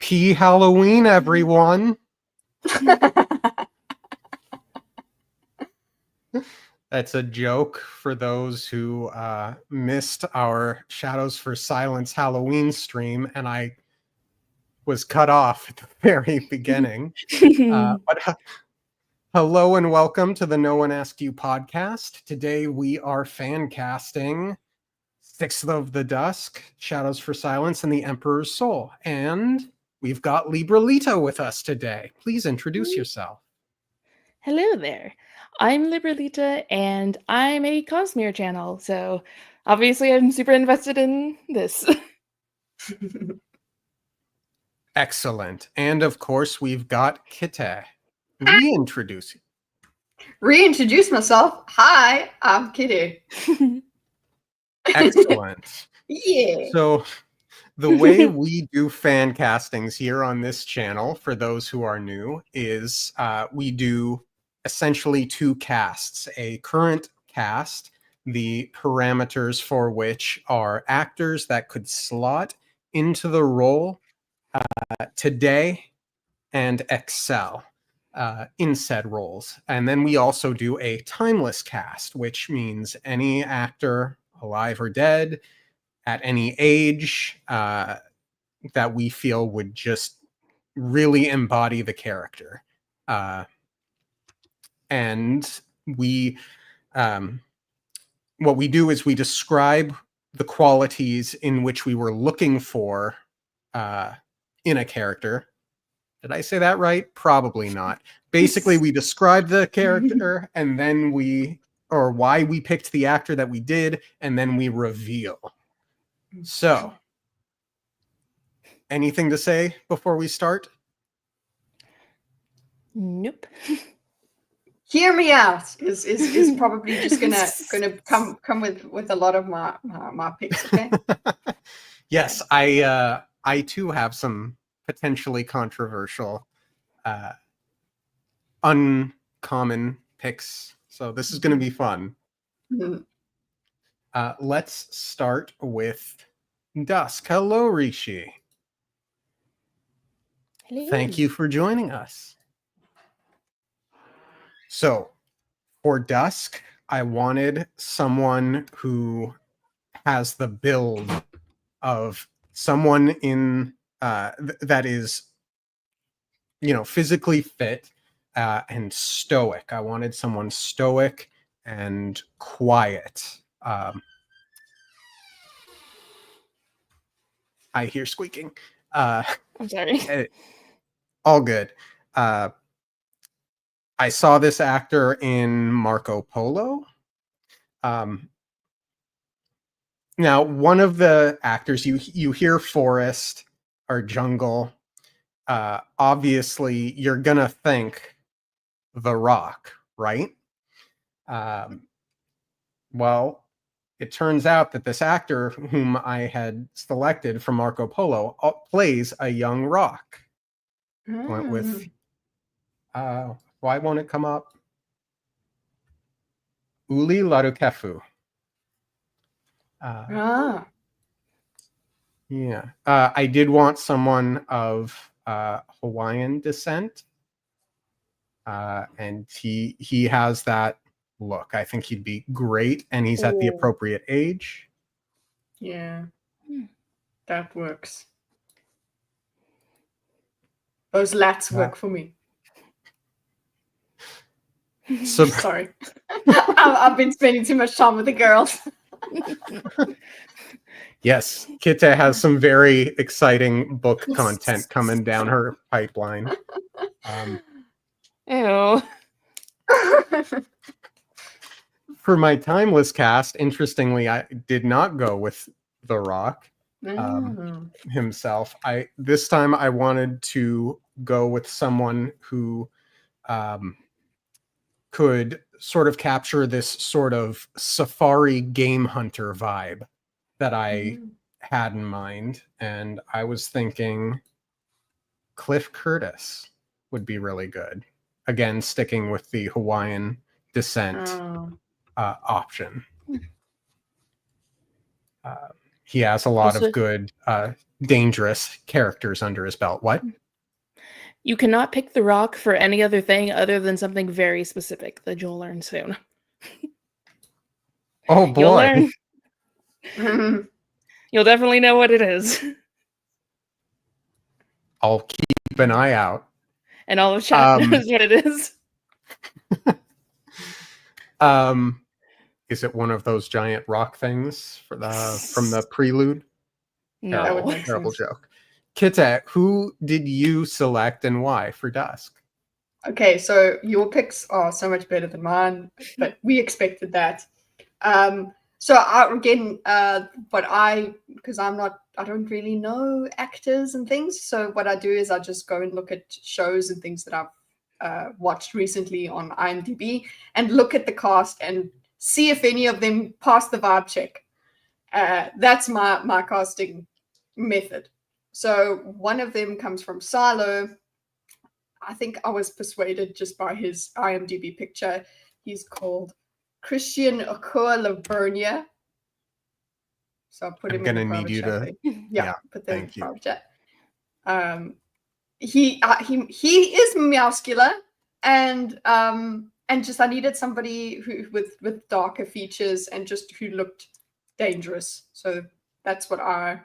Happy Halloween, everyone. That's a joke for those who missed our Shadows for Silence Halloween stream, and I was cut off at the very beginning. Hello and welcome to the No One Asked You podcast. Today we are fan casting Sixth of the Dusk, Shadows for Silence, and the Emperor's Soul. And we've got Libralita with us today. Please introduce yourself. Hello there. I'm Libralita, and I'm a Cosmere channel, so obviously I'm super invested in this. Excellent. And of course, we've got Kitteh. Reintroduce myself. Hi, I'm Kitteh. Excellent. Yeah. So the way we do fan castings here on this channel, for those who are new, is we do essentially two casts. A current cast, the parameters for which are actors that could slot into the role today and excel in said roles. And then we also do a timeless cast, which means any actor, alive or dead, at any age, that we feel would just really embody the character. And we, what we do is we describe the qualities in which we were looking for in a character. Did I say that right? Probably not. Basically, we describe the character and then or why we picked the actor that we did, and then we reveal. So, anything to say before we start? Nope. Hear me out is probably just gonna come with a lot of my picks. Okay. Yes, I too have some potentially controversial, uncommon picks. So this is going to be fun. Let's start with Dusk. Hello, Rishi. Hello. Thank you for joining us. So, for Dusk, I wanted someone who has the build of someone in that is, physically fit and stoic. I wanted someone stoic and quiet. I hear squeaking. I'm sorry. All good. I saw this actor in Marco Polo. Now, one of the actors, you hear forest or jungle. Obviously, you're going to think The Rock, right? Well, it turns out that this actor whom I had selected from Marco Polo plays a young Rock. Went with, why won't it come up? Uli Larukefu. Yeah. I did want someone of Hawaiian descent. And he has that look. I think he'd be great, and he's at the appropriate age. Yeah. That works. Those lats work for me. So sorry. I've been spending too much time with the girls. Yes, Kitteh has some very exciting book content coming down her pipeline. Ew. For my timeless cast, interestingly, I did not go with The Rock himself. This time I wanted to go with someone who could sort of capture this sort of safari game hunter vibe that I had in mind, and I was thinking Cliff Curtis would be really good. Again, sticking with the Hawaiian descent option. He has a lot Also, of good, dangerous characters under his belt. What? you cannot pick the rock for any other thing other than something very specific that you'll learn soon. Oh You'll boy. learn. Mhm. You'll definitely know what it is. I'll keep an eye out. And all of chat knows what it is. Is it one of those giant rock things from the prelude? That would No. make Terrible sense. joke. Kitteh, who did you select and why for Dusk? Okay, so your picks are so much better than mine, but we expected that. So because I don't really know actors and things. So what I do is I just go and look at shows and things that I've watched recently on IMDb and look at the cast and see if any of them pass the vibe check. That's my casting method. So one of them comes from Silo. I think I was persuaded just by his IMDb picture. He's called Christian Okoa Lavernia. So I'll put I'm him in the gonna private need you chat. to. Yeah, put them in thank the you. private chat. He is muscular and just I needed somebody who with darker features and just who looked dangerous. So that's what I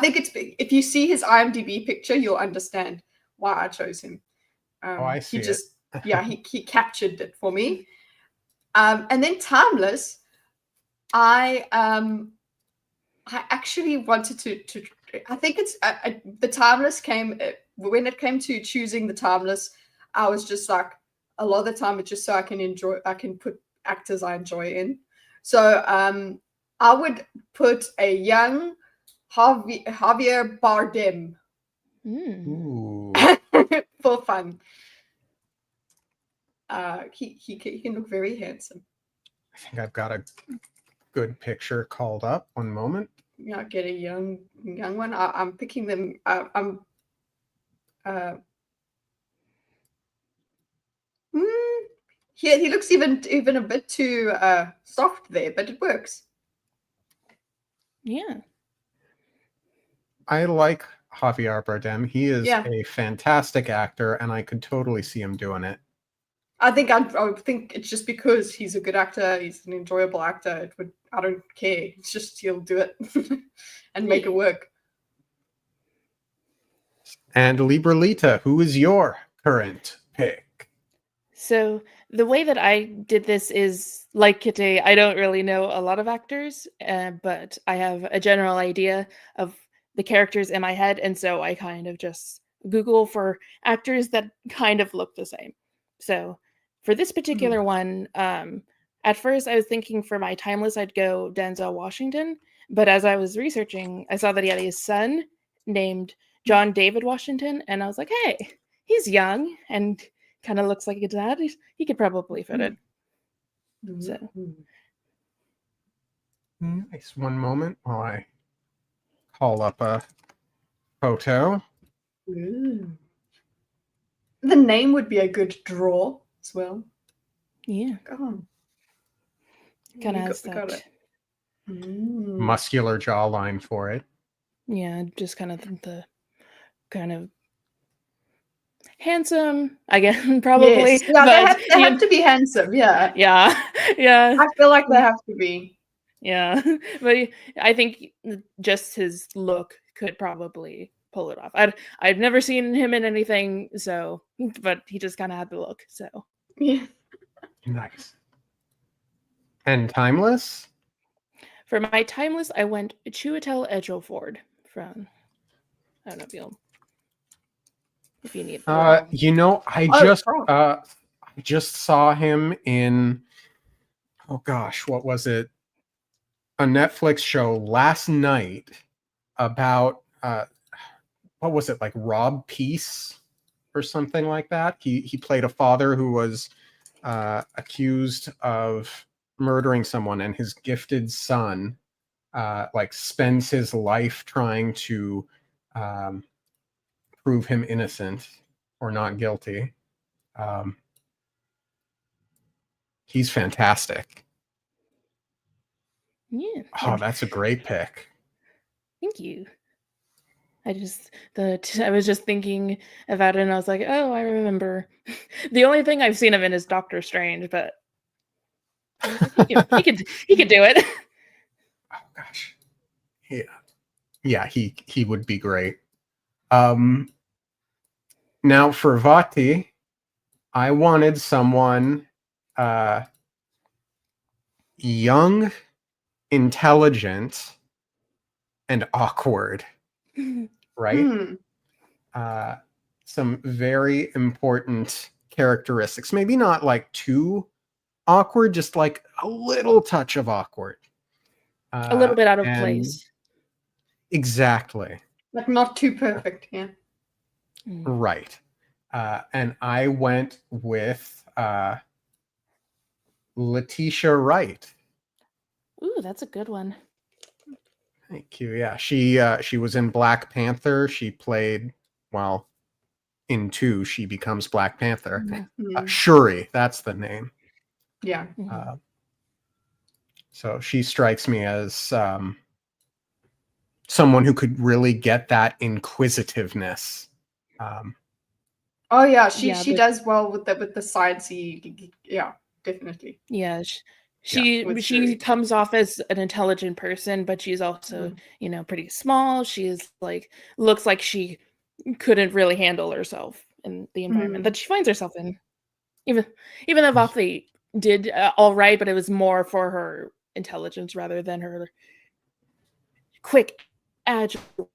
think it's if you see his IMDb picture, you'll understand why I chose him. I see He just it. he captured it for me. And then Timeless, I actually wanted to I think it's the Timeless came when it came to choosing the Timeless. I was just like a lot of the time it's just so I can put actors I enjoy in. So I would put a young Javier Bardem Ooh. for fun. He can look very handsome. I think I've got a good picture called up. One moment. Yeah, get a young one. I'm picking them. He looks even a bit too soft there, but it works. Yeah. I I like Javier Bardem. He is Yeah. a fantastic actor, and I could totally see him doing it. I would think it's just because he's a good actor, he's an enjoyable actor. I don't care. It's just he'll do it and make it work. And Librelita, who is your current pick? So the way that I did this is like Kitteh, I don't really know a lot of actors, but I have a general idea of the characters in my head, and so I kind of just Google for actors that kind of look the same. So for this particular one, at first I was thinking for my Timeless I'd go Denzel Washington, but as I was researching, I saw that he had a son named John David Washington, and I was like, hey, he's young and kind of looks like a dad. He could probably fit it. So Nice. One moment while I call up a photo. Ooh. The name would be a good draw as well. yeah, Oh, kind of has that. Muscular jawline for it. Yeah, just kind of the kind of handsome, again, probably. Yes. Yeah, but they have to be handsome. Yeah. Yeah, yeah. I feel like they have to be. Yeah, but I think just his look could probably pull it off. I've never seen him in anything, so but he just kind of had the look. So Yeah. Nice. And Timeless? for my Timeless, I went Chiwetel Ejiofor from. I don't know if you need. You know, I just saw him in. Oh gosh, what was it? A Netflix show last night about what was it, like Rob Peace or something like that. He played a father who was accused of murdering someone, and his gifted son like spends his life trying to prove him innocent or not guilty. He's fantastic. Yeah. Oh, that's a great pick. Thank you. I was just thinking about it, and I was like, oh, I remember. The only thing I've seen of it is Doctor Strange, but I was like, he could do it. Oh gosh, yeah, he would be great. Now for Vati, I wanted someone young, intelligent, and awkward, right? Some very important characteristics. Maybe not like too awkward, just like a little touch of awkward. A little bit out of and- place. Exactly. Like not too perfect, yeah. Right. And I went with Letitia Wright. Ooh, that's a good one. Thank you. Yeah, she was in Black Panther. She played, well, in 2, she becomes Black Panther. Shuri, that's the name. Yeah. So she strikes me as someone who could really get that inquisitiveness. Oh yeah, she does well with the sciencey. Yeah, definitely. Yeah, she comes off as an intelligent person, but she's also pretty small. She's like looks like she couldn't really handle herself in the environment that she finds herself in. Even though Vati did all right, but it was more for her intelligence rather than her quick, agile.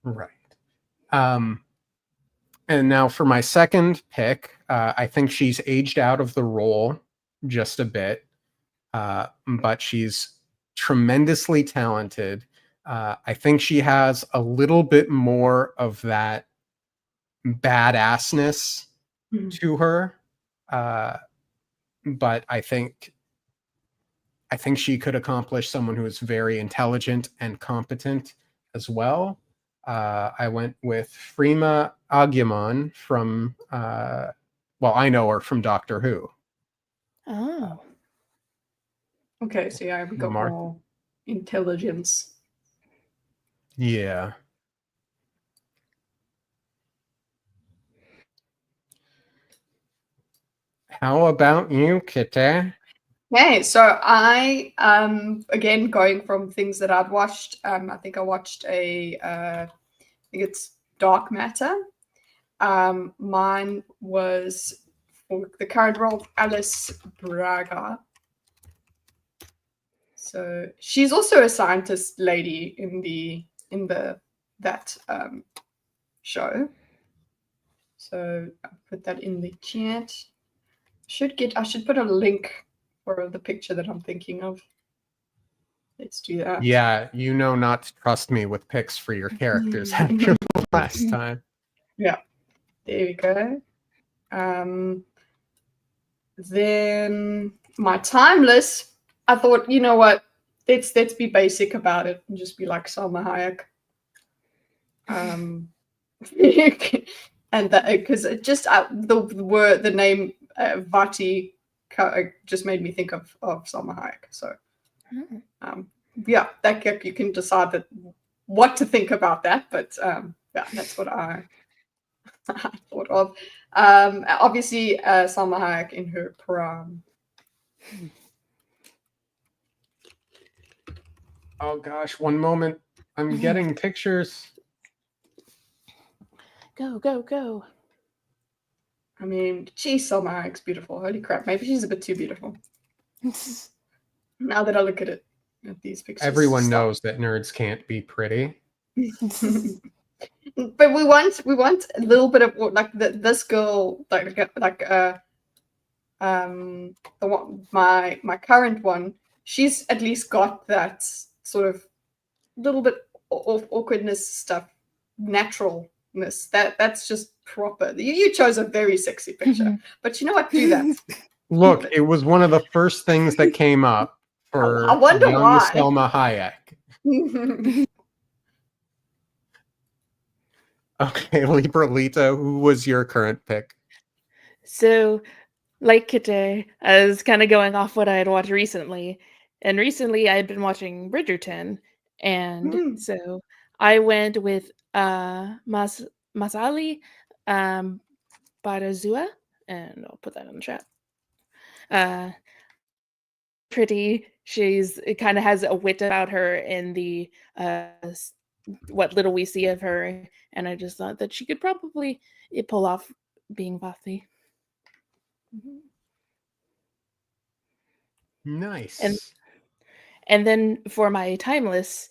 Right. And now for my second pick, I think she's aged out of the role just a bit, but she's tremendously talented. I think she has a little bit more of that badassness to her, but I think she could accomplish someone who is very intelligent and competent as well. I went with Freema Agyeman from, I know her from Doctor Who. Oh. Okay, so yeah, we got more intelligence. Yeah. How about you, Kitteh? Okay, so I again going from things that I'd watched. I think I watched I think it's Dark Matter. Mine was for the current role, Alice Braga. So she's also a scientist lady in that show. So I'll put that in the chat. I should put a link for the picture that I'm thinking of. Let's do that. Yeah, not to trust me with picks for your characters after the last time. Yeah, there we go. Then my timeless, I thought, you know what? Let's be basic about it and just be like Salma Hayek. And that because it just the name Vati just made me think of Salma Hayek. So yeah, that you can decide what to think about that, but yeah, that's what I thought of. Obviously, Salma Hayek in her prime. Oh gosh, one moment. I'm getting pictures. Go. I mean, geez, Salma Hayek's beautiful. Holy crap. Maybe she's a bit too beautiful. Now that I look at these pictures. Everyone knows that nerds can't be pretty. But we want a little bit of like this girl, the one, my current one. She's at least got that sort of little bit of awkwardness stuff, naturalness. That's just proper. You chose a very sexy picture, but you know what? Do that. Look, it was one of the first things that came up for I wonder young why. Salma Hayek. Okay, Libralita, who was your current pick? So, like Kitteh, I was kind of going off what I had watched recently, And recently I had been watching Bridgerton, and Mm. so I went with Masali Barazua, and I'll put that in the chat. Pretty. It kind of has a wit about her in the what little we see of her, and I just thought that she could probably pull off being Vathi. Nice. And then for my timeless,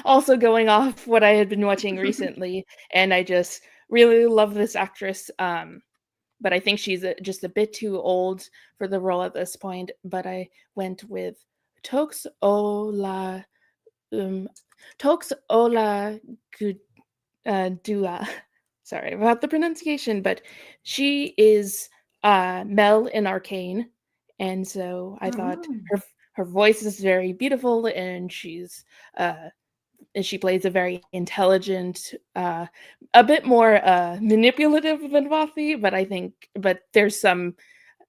also going off what I had been watching recently, and I just really love this actress. But I think she's just a bit too old for the role at this point. But I went with Tox Ola Dua. Sorry about the pronunciation, but she is Mel in Arcane, and so I thought Mm. her voice is very beautiful, and she plays a very intelligent, a bit more manipulative than Vathi, but there's some,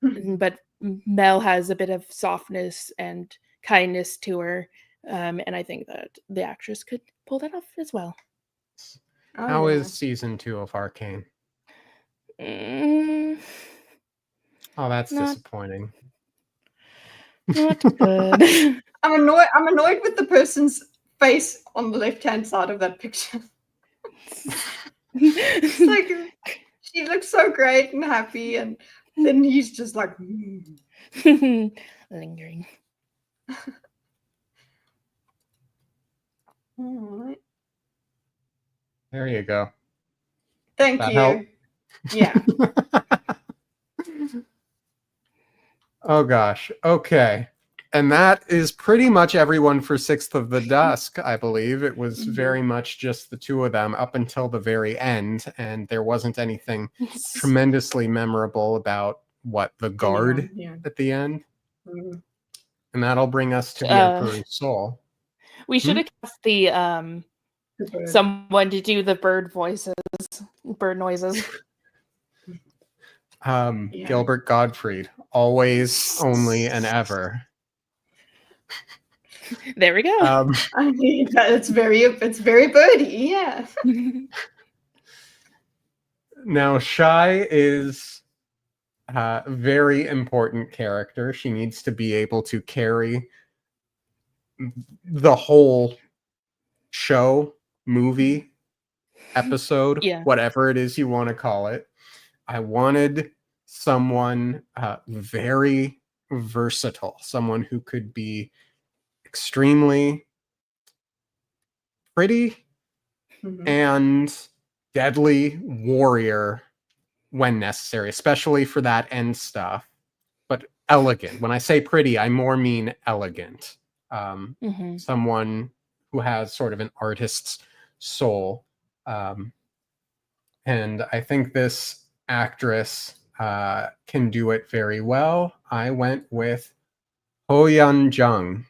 but Mel has a bit of softness and kindness to her, and I think that the actress could pull that off as well. Oh, How yeah. is season 2 of Arcane? Mm, Oh, that's Not- disappointing. not good. I'm annoyed with the person's face on the left-hand side of that picture. It's like she looks so great and happy, and then he's just like Lingering. All right. There you go. Thank That you. help? Yeah. Oh gosh. Okay. And that is pretty much everyone for 6th of the Dusk, I believe. It was very much just the two of them up until the very end, and there wasn't anything tremendously memorable about the guard Yeah. at the end. Mm. And that'll bring us to the Emperor's Soul. We should have cast the someone to do the bird voices, bird noises. Gilbert Gottfried, always, only, and ever. There we go. I mean, it's very birdie, yeah. Now, Shy is a very important character. She needs to be able to carry the whole show, movie, episode, whatever it is you want to call it. I wanted someone very versatile, someone who could be extremely pretty and deadly warrior when necessary, especially for that end stuff, but elegant. When I say pretty, I more mean elegant. Someone who has sort of an artist's soul. And I think this actress can do it very well. I went with Ho Yun Jung,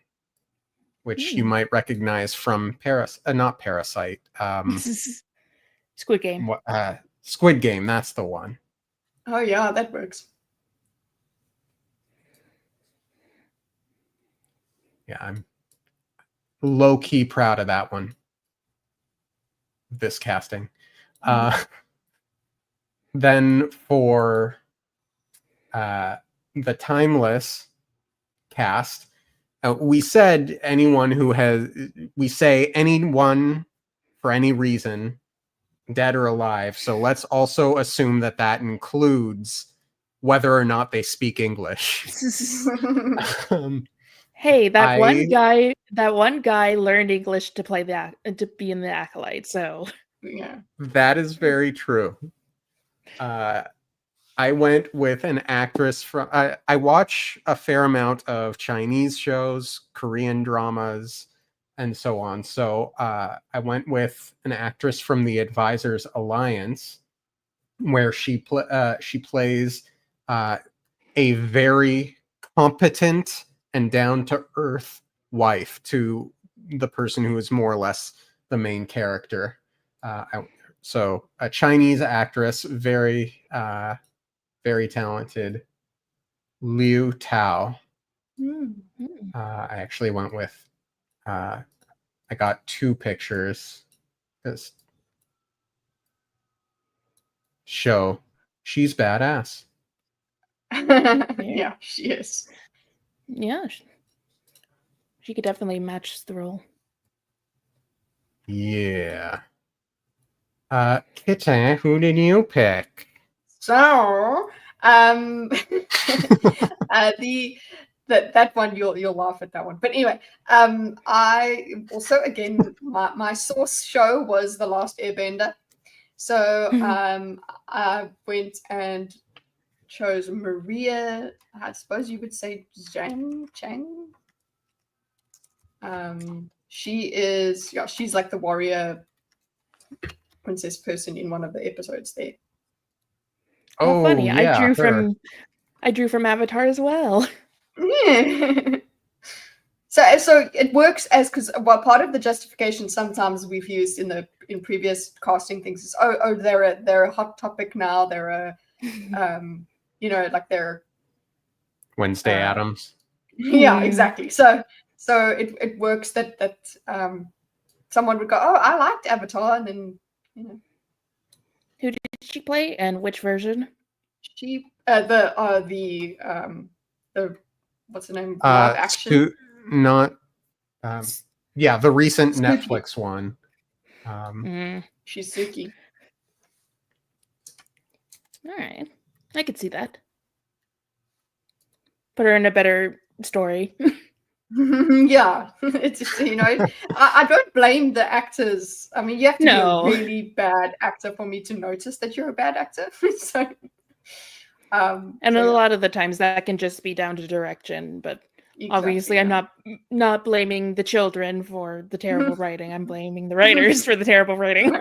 which you might recognize from not Parasite. Squid Game. Squid Game, that's the one. Oh yeah, that works. Yeah, I'm low-key proud of that one. This casting. Then for the Timeless cast, we say anyone for any reason, dead or alive. So let's also assume that includes whether or not they speak English. Hey, that one guy learned English to be in the Acolyte. So yeah, that is very true. I went with an actress from. I watch a fair amount of Chinese shows, Korean dramas, and so on. So I went with an actress from the Advisors Alliance, where she plays a very competent and down-to-earth wife to the person who is more or less the main character. So a Chinese actress, very talented, Liu Tao. I actually went with, I got 2 pictures. This show, she's badass. Yeah, she is. Yeah, she could definitely match the role. Yeah. Kitteh, who did you pick? So, that one you'll laugh at that one. But anyway, I also again my source show was The Last Airbender. So I went and chose Maria. I suppose you would say Chang. She's like the warrior princess person in one of the episodes there. Oh, funny! Yeah, I drew from Avatar as well. Yeah. So it works as because part of the justification sometimes we've used in previous casting things is they're a hot topic now, they're a like they're Wednesday Addams. Yeah, exactly. So it works that someone would go, oh, I liked Avatar, and then Who did she play and which version? She the what's the name? Live action. The recent Suki. Netflix one. She's Suki. All right, I could see that. Put her in a better story. Yeah, it's just, I don't blame the actors. I mean, you have to be a really bad actor for me to notice that you're a bad actor. So, and a lot of the times that can just be down to direction, but obviously I'm not blaming the children for the terrible writing. I'm blaming the writers for the terrible writing.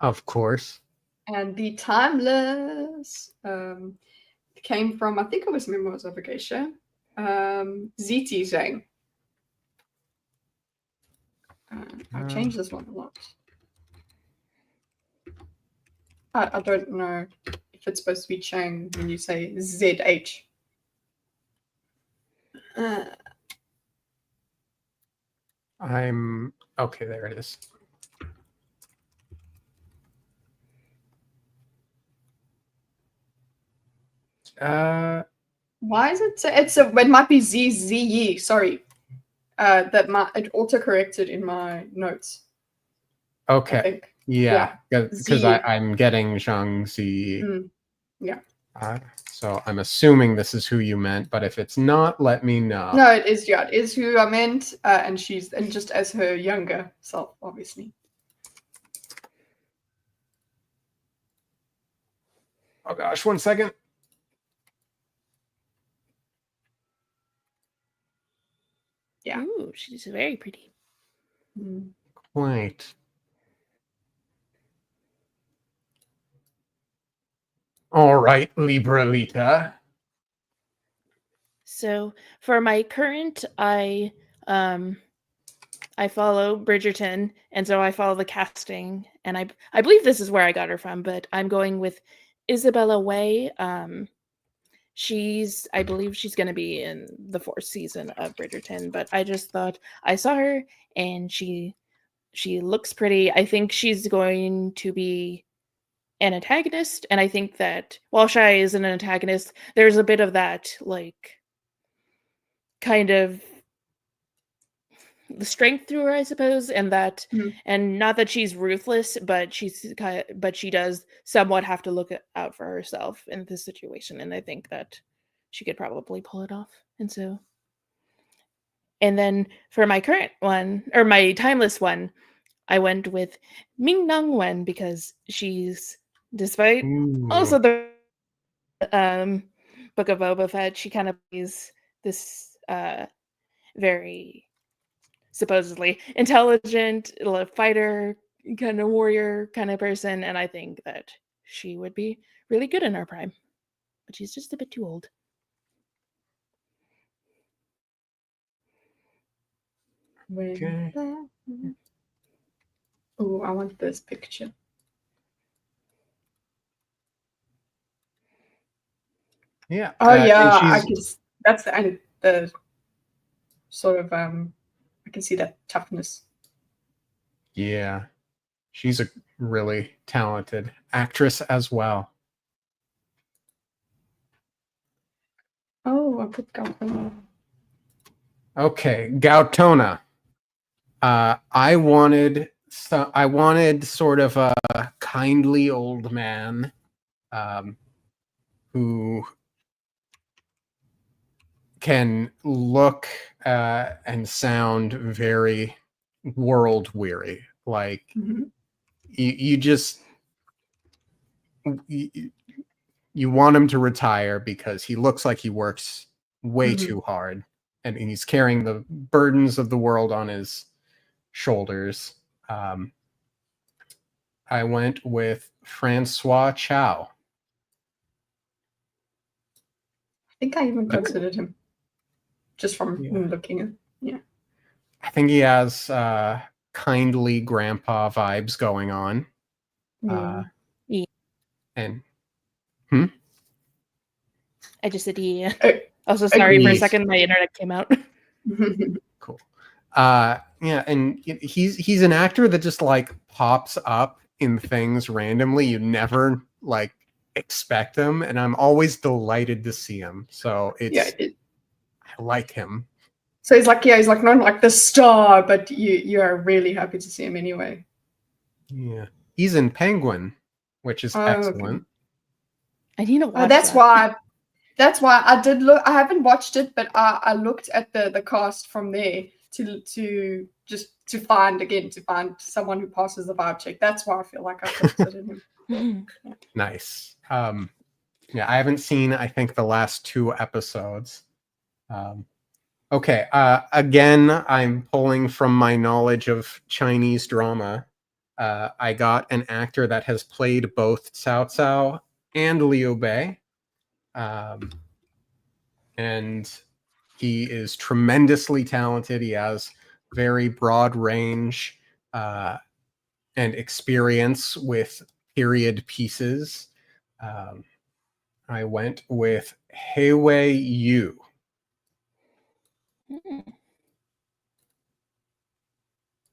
Of course. And the Timeless came from, I think it was Memoirs of a Geisha, Ziti Zhang. I've changed this one a lot. I don't know if it's supposed to be Chang when you say ZH. Okay, there it is. Why is it? It might be ZZE. Sorry, it auto corrected in my notes. Okay. Yeah, because I'm getting Zhang Zi. Yeah. So I'm assuming this is who you meant, but if it's not, let me know. No, it is. Yeah, it is who I meant, and she's just as her younger self, obviously. Oh gosh, 1 second. Yeah. Ooh, she's very pretty. Quite. All right, Libralita. So for my current, I follow Bridgerton, and so I follow the casting, and I believe this is where I got her from, but I'm going with Isabella Way. I believe she's going to be in the 4th season of Bridgerton, but I just thought I saw her and she looks pretty. I think she's going to be an antagonist, and I think that while Shai is an antagonist, there's a bit of that, like, kind of the strength to her, I suppose, and that, and not that she's ruthless, but she does somewhat have to look out for herself in this situation, and I think that she could probably pull it off. And then for my current one, or my timeless one, I went with Ming Nang Wen because she's, despite also the Book of Boba Fett, she kind of plays this very supposedly intelligent fighter, kind of warrior kind of person, and I think that she would be really good in her prime, but she's just a bit too old. Okay. Oh, I want this picture. Yeah. Oh and yeah, I she's guess that's the sort of I can see that toughness. yeah, she's a really talented actress as well. Oh, I put Gautona. Okay, Gautona. I wanted sort of a kindly old man who can look and sound very world weary. Like Mhm. you just you, you want him to retire because he looks like he works way Mhm. too hard, and he's carrying the burdens of the world on his shoulders. I went with Francois Chow. I think I even But considered him just from yeah, looking at. Yeah. I think he has kindly grandpa vibes going on. Mm. Yeah. And hmm? I just said yeah. A- Also, sorry for a Agreed. second, my internet came out. Cool. Yeah, and he's an actor that just like pops up in things randomly. You never like expect him, and I'm always delighted to see him. So Yeah. I like him. So he's like, yeah, he's like not like the star, but you are really happy to see him anyway. Yeah. He's in Penguin, which is Oh, okay. excellent. I need to watch That's that. why. That's why I did look. I haven't watched it, but I looked at the cast from there to just to find someone who passes the vibe check. That's why I feel like I considered him. Nice. Yeah, I haven't seen, I think, the last 2 episodes. Okay, again, I'm pulling from my knowledge of Chinese drama. I got an actor that has played both Cao Cao and Liu Bei. And he is tremendously talented. He has very broad range and experience with period pieces. I went with Heiwei Yu.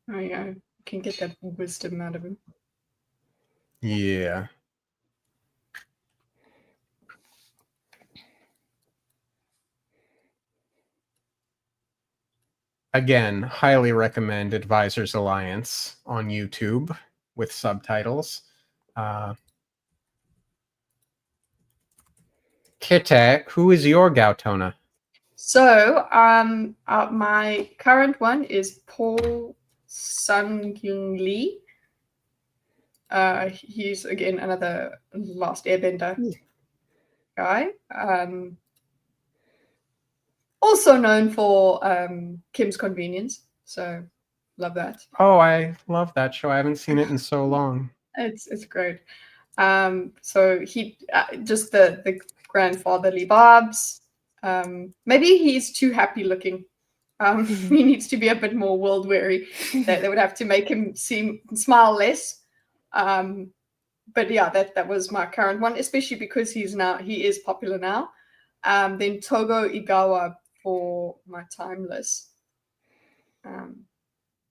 I can get that wisdom out of him. Yeah. Again, highly recommend Advisors Alliance on YouTube with subtitles. Kitteh, who is your Gautona? So, my current one is Paul Sun-Kyung Lee. He's again another Last Airbender guy. Also known for Kim's Convenience. So, love that. Oh, I love that show. I haven't seen it in so long. It's great. So he just the grandfatherly vibes. Maybe he's too happy looking. He needs to be a bit more world weary. They would have to make him smile less. But yeah, that was my current one, especially because he is popular now. Then Togo Igawa for my timeless.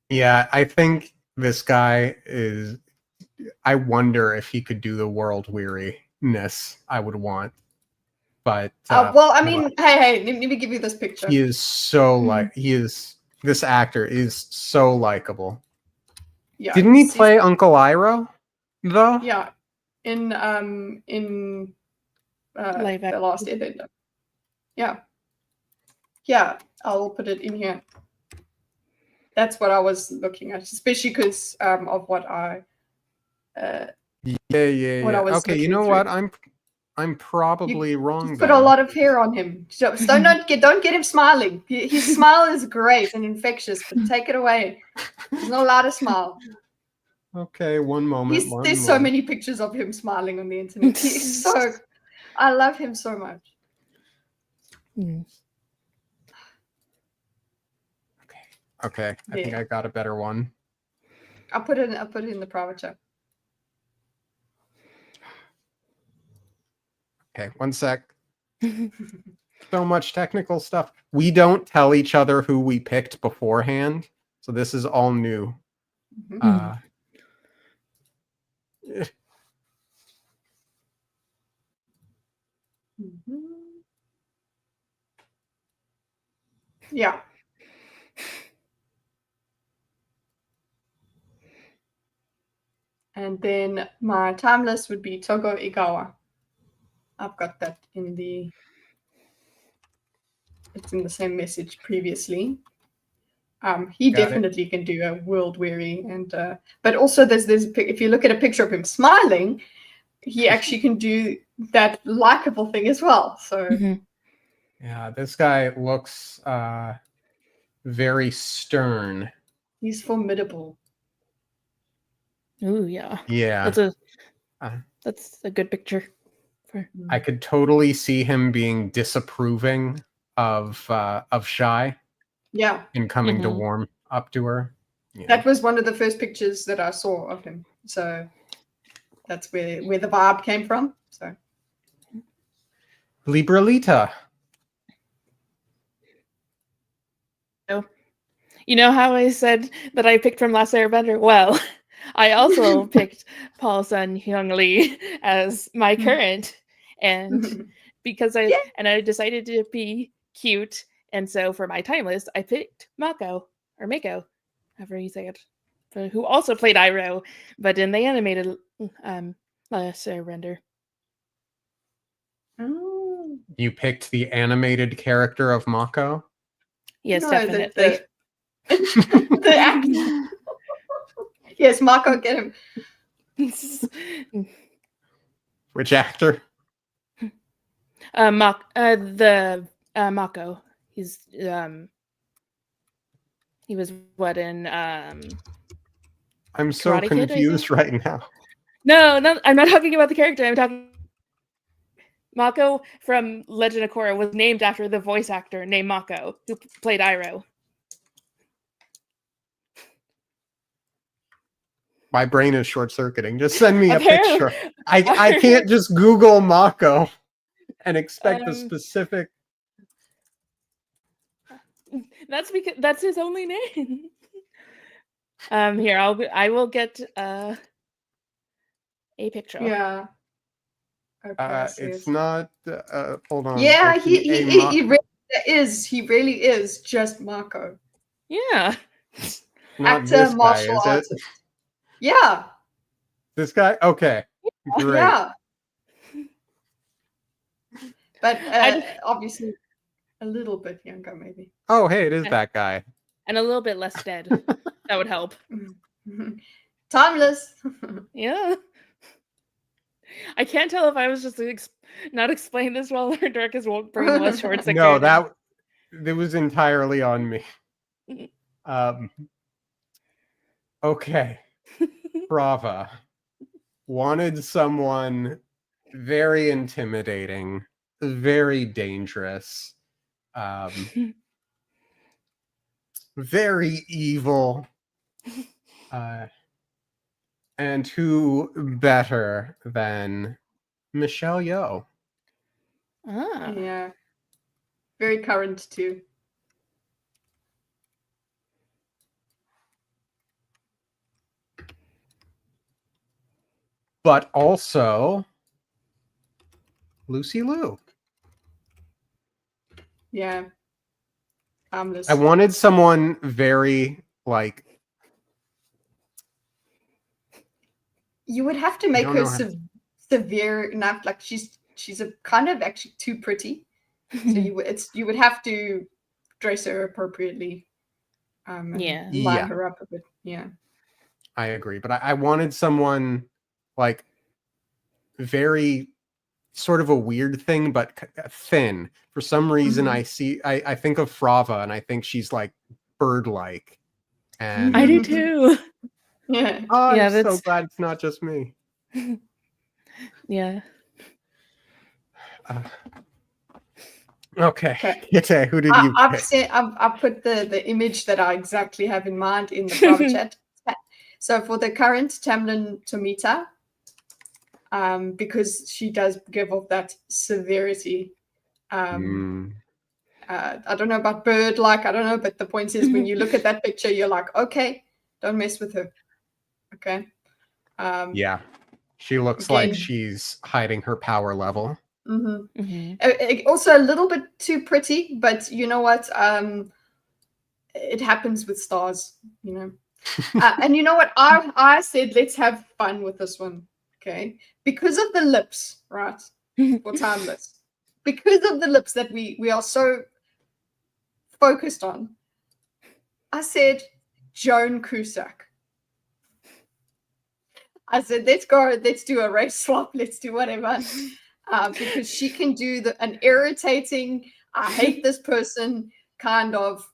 Yeah, I think this guy is. I wonder if he could do the world weariness I would want. But Well, I mean, hey, let me give you this picture. he is so this actor is so likable. Yeah, Didn't he play Uncle Iroh though? Yeah, in Live the Last Airbender. Yeah, I'll put it in here. That's what I was looking at, especially because of what I. Yeah. What I was Okay, you know through. what? I'm probably wrong. Put a lot of hair on him. So don't get him smiling. His smile is great and infectious, but take it away. He's not allowed to smile. Okay, one moment. There's so many pictures of him smiling on the internet. He's so. I love him so much. Okay. I think I got a better one. I'll put it in the private chat. Okay, one sec. So much technical stuff. We don't tell each other who we picked beforehand, so this is all new. Mhm. Mhm. Yeah. And then my timeless would be Togo Igawa. I've got that in the. It's in the same message previously. He Got it. definitely can do a world weary, and but also there's if you look at a picture of him smiling, he actually can do that likable thing as well. So Mhm. Yeah, this guy looks very stern. he's formidable. Ooh, yeah. Yeah. That's a good picture. I could totally see him being disapproving of Shy Yeah, and coming to Mhm. warm up to her. Yeah. that was one of the first pictures that I saw of him. So that's where the vibe came from. So Libralita. You know how I said that I picked from Last Airbender? Well, I also picked Paul Sun Hyung Lee as my current, and because Yeah. I decided to be cute, and so for my timeless, I picked Mako or Mako, however you say it, who also played Iroh, but in the animated Last Airbender. Oh. You picked the animated character of Mako? Yes, No, definitely. the act. Yes, Marco, get him. Which actor? Mako. He's he was what in I'm so Karate Kid, I confused think? right now. No, I'm not talking about the character. I'm talking Mako from Legend of Korra was named after the voice actor named Mako who played Iroh. My brain is short-circuiting. Just send me a Apparently- picture. I can't just Google Mako and expect a specific. That's because that's his only name. Here I will get a picture. Yeah. Okay, I see It's it. not. Hold on. Yeah, Let's he see, he really is just Marco. Yeah. not Actor, this guy, martial is it? artist. Yeah. This guy? Okay. Great. Yeah. But obviously a little bit younger, maybe. Oh, hey, it is that guy. And a little bit less dead. That would help. Timeless. Yeah. I can't tell if I was just not explaining this well or Dorkus won't bring was short No, that was entirely on me. Okay. Brava. Wanted someone very intimidating, very dangerous, very evil, and who better than Michelle Yeoh? Ah. Yeah. Very current too. But also Lucy Liu. Yeah. Timeless. I wanted someone very like. You would have to make her severe enough. Like she's a kind of actually too pretty. So you would have to dress her appropriately. And line her up a bit. Yeah. I agree, but I wanted someone like very sort of a weird thing, but thin. For some reason, I think of Frava, and I think she's like bird-like. And I do too. Yeah. Oh, I'm so glad it's not just me. Yeah. Okay. Kitteh, who did you pick? I've put the image that I exactly have in mind in the private chat. So for the current Tamlin Tomita, because she does give off that severity, I don't know about bird-like, I don't know, but the point is when you look at that picture, you're like, okay, don't mess with her. Okay. Yeah. She looks like she's hiding her power level. Also a little bit too pretty, but you know what? It happens with stars, you know. And you know what? I said, let's have fun with this one. Okay. Because of the lips, right? For Timeless. Because of the lips that we are so focused on, I said Joan Cusack. I said, let's do a race swap, let's do whatever. Because she can do an irritating, I hate this person kind of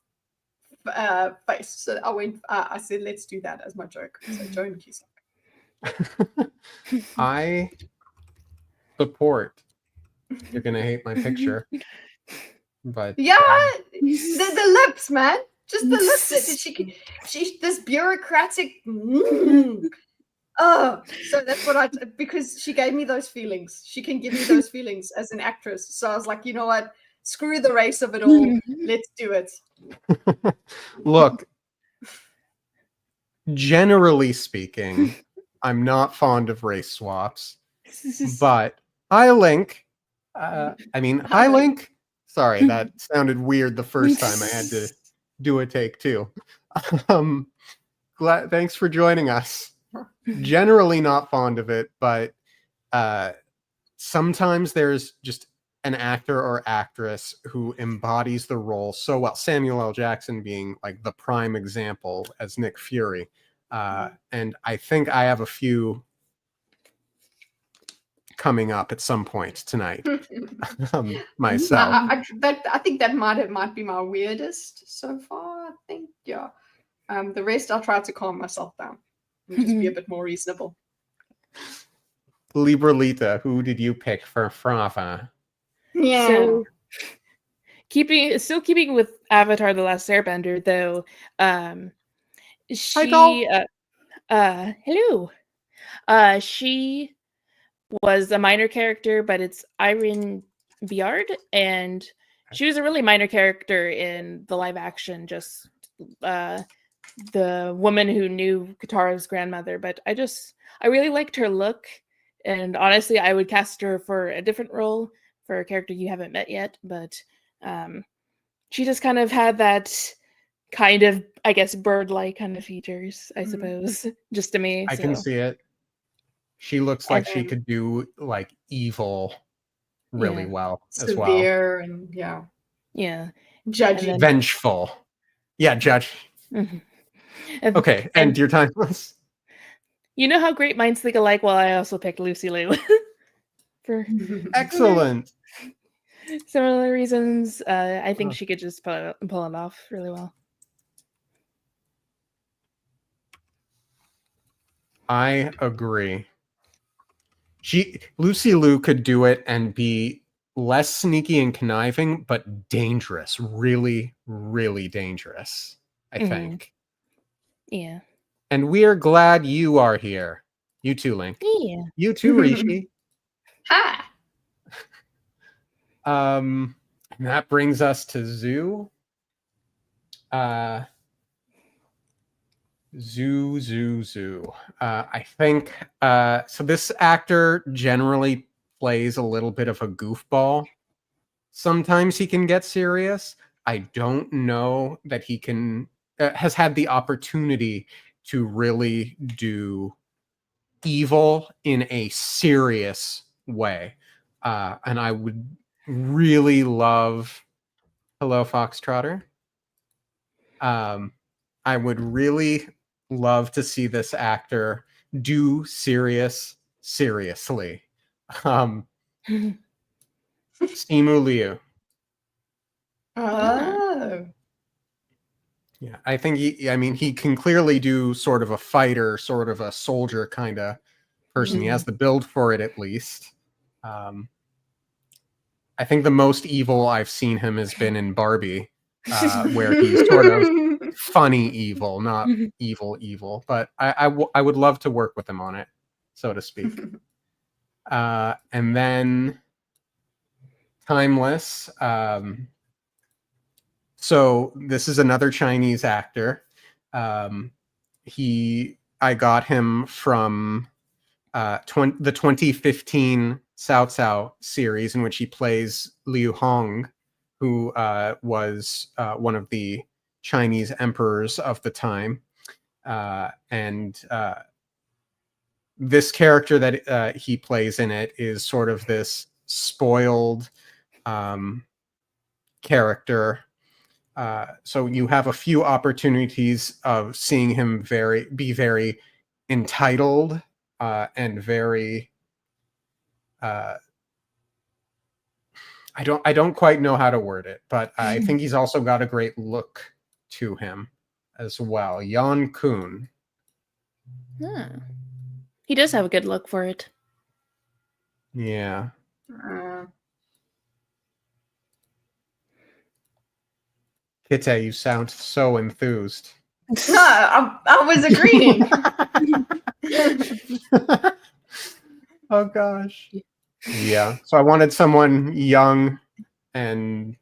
face. So I said, let's do that as my joke. So Joan Cusack. I support. You're gonna hate my picture. But yeah, the lips, man. Just the lips that she this bureaucratic. Oh, so that's what because she gave me those feelings. She can give me those feelings as an actress. So I was like, you know what? Screw the race of it all. Let's do it. Look, generally speaking, I'm not fond of race swaps, but Highlink, Highlink. Sorry, that sounded weird the first time. I had to do a take two. Thanks for joining us. Generally not fond of it, but sometimes there's just an actor or actress who embodies the role so well. Samuel L. Jackson being like the prime example as Nick Fury. And I think I have a few coming up at some point tonight myself. I think that might be my weirdest so far. I think, yeah. The rest I'll try to calm myself down and just be a bit more reasonable. Libralita, who did you pick for Frava? Yeah. So still keeping with Avatar: The Last Airbender, though. Hello. She was a minor character, but it's Irene Biard, and she was a really minor character in the live action, just the woman who knew Katara's grandmother. But I really liked her look, and honestly, I would cast her for a different role, for a character you haven't met yet. But she just kind of had that kind of, I guess, bird-like kind of features, I suppose, just to me. I can see it. She looks like she could do like evil really well as well. Severe and judgy, vengeful. Yeah, judge. Okay, and your timeless. You know how great minds think alike. Well, I also picked Lucy Liu for excellent. Similar reasons. I think she could just pull it off really well. I agree. Lucy Liu could do it and be less sneaky and conniving, but dangerous. Really, really dangerous, I think. Yeah. And we are glad you are here. You too, Link. Yeah. You too, Rishi. Hi. And that brings us to Zoo. Zoo. I think so. This actor generally plays a little bit of a goofball. Sometimes he can get serious. I don't know that he has had the opportunity to really do evil in a serious way. And I would really love. Hello, Foxtrotter. I would really love to see this actor do seriously. Simu Liu. Oh. Yeah, I think he can clearly do sort of a fighter, sort of a soldier kind of person. He has the build for it, at least. I think the most evil I've seen him has been in Barbie, where he's sort of funny evil, not evil. But I would love to work with him on it, so to speak. And then timeless. So this is another Chinese actor. I got him from the 2015 Cao Cao series, in which he plays Liu Hong, who was one of the Chinese emperors of the time. And this character that he plays in it is sort of this spoiled character. So you have a few opportunities of seeing him be very entitled and very I don't quite know how to word it, but I think he's also got a great look to him as well. Yan Kun. He does have a good look for it. Yeah. Kitteh, you sound so enthused. No, I was agreeing. Oh gosh. Yeah. So I wanted someone young and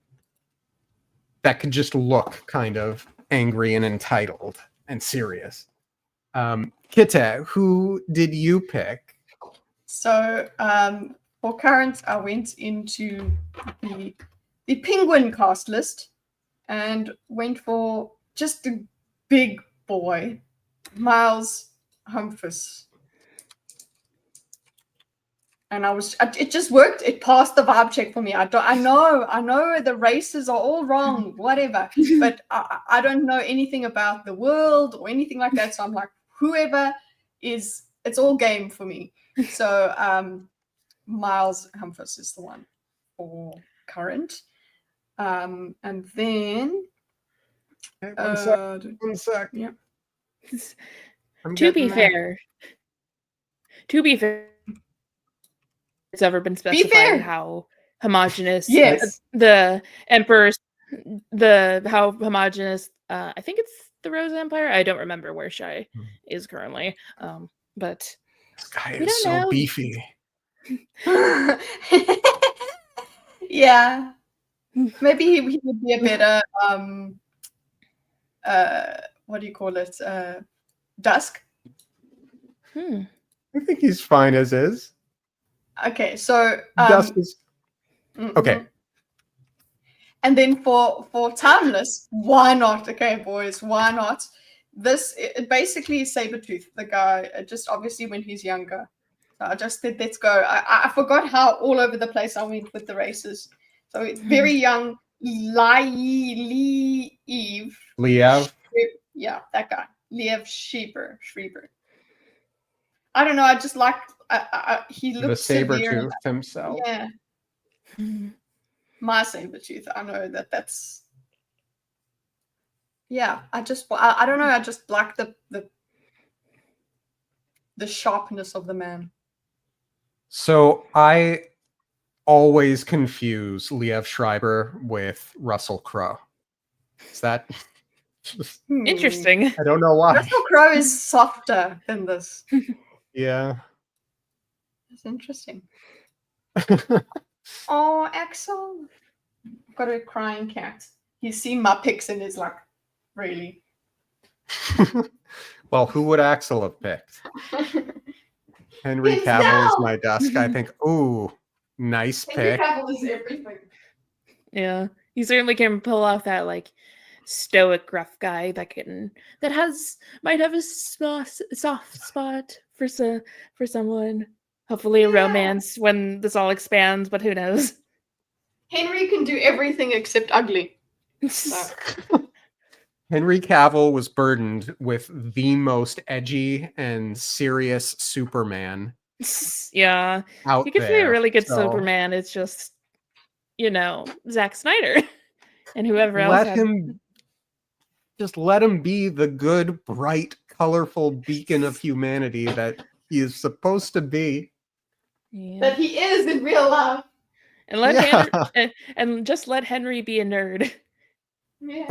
that could just look kind of angry and entitled and serious. Kitteh, who did you pick? So for current, I went into the Penguin cast list and went for just a big boy, Miles Humphreys. And it just worked. It passed the vibe check for me. I know the races are all wrong, whatever, but I don't know anything about the world or anything like that. So I'm like, whoever is, it's all game for me. So Miles Humphreys is the one for current. And then One sec. Yeah. To be fair, it's ever been specified how homogenous the emperors, how homogenous. I think it's the Rose Empire. I don't remember where Shai is currently. But this guy is so beefy. Yeah, maybe he would be a better what do you call it? Dusk. I think he's fine as is. Okay, so Dusk is okay. And then for timeless, why not? Okay, boys, why not? This it basically is Sabretooth, the guy, just obviously when he's younger. So I just said, let's go. I forgot how all over the place I went with the races. So it's very young, Liev. Yeah, that guy. Liev Schreiber. I don't know. I just like he looks the Sabretooth himself. Yeah. My Sabretooth. I know that's. Yeah, I don't know. I just like the sharpness of the man. So I always confuse Liev Schreiber with Russell Crowe. Is that interesting? I don't know why. Russell Crowe is softer than this. Yeah. That's interesting. Oh, Axel. I've got a crying cat. He's seen my pics and is like, really? Well, who would Axel have picked? Henry Cavill is my Dusk. I think, ooh, nice pick. Henry Cavill is everything. Yeah, he certainly can pull off that like stoic, gruff guy that might have a soft spot for someone. Hopefully, a romance when this all expands, but who knows? Henry can do everything except ugly. Henry Cavill was burdened with the most edgy and serious Superman. Yeah, out he could be a really good so Superman. It's just, Zack Snyder and whoever else. Let him be the good, bright, colorful beacon of humanity that he is supposed to be. Yeah. That he is in real life. And and just let Henry be a nerd. Yeah.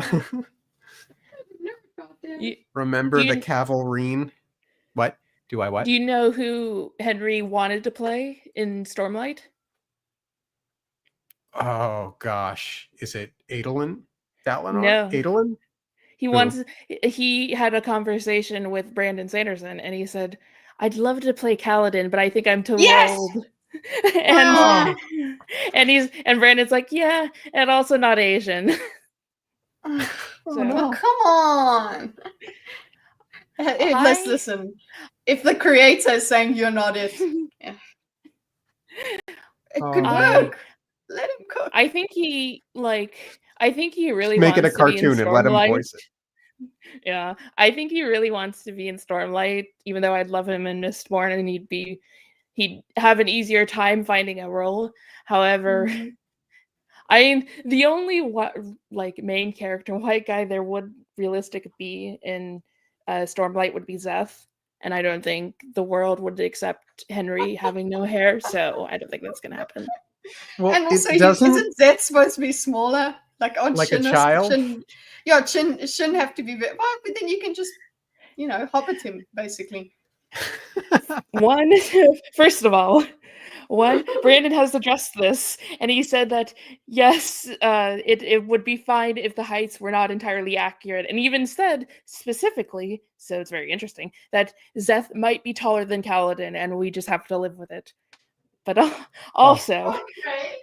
Remember the Cavalrine? What? Do I what? Do you know who Henry wanted to play in Stormlight? Oh gosh, is it Adolin? Dalinar? No. Adolin? He Who? wants. He had a conversation with Brandon Sanderson, and he said, "I'd love to play Kaladin, but I think I'm too Yes! old." Ah! and Brandon's like, "Yeah, and also not Asian." Oh, So- no, come on. Let's I- listen. If the creator is saying you're not it, yeah. It could Oh, work. Let him cook. I think he really Make it wants a to be in cartoon and let him Stormlight. voice it. Yeah, I think he really wants to be in Stormlight, even though I'd love him in Mistborn, and he'd have an easier time finding a role. However, the only main character white guy there would realistically be in Stormlight would be Zeth, and I don't think the world would accept Henry having no hair, so I don't think that's gonna happen. Well, And also, it doesn't isn't Zed supposed to be smaller? Like on like a Shin, child. Shin shouldn't have to be well, but then you can just, hobbit him basically. First of all, Brandon has addressed this, and he said that yes, it would be fine if the heights were not entirely accurate, and even said specifically, so it's very interesting, that Zeth might be taller than Kaladin, and we just have to live with it. But also, Okay.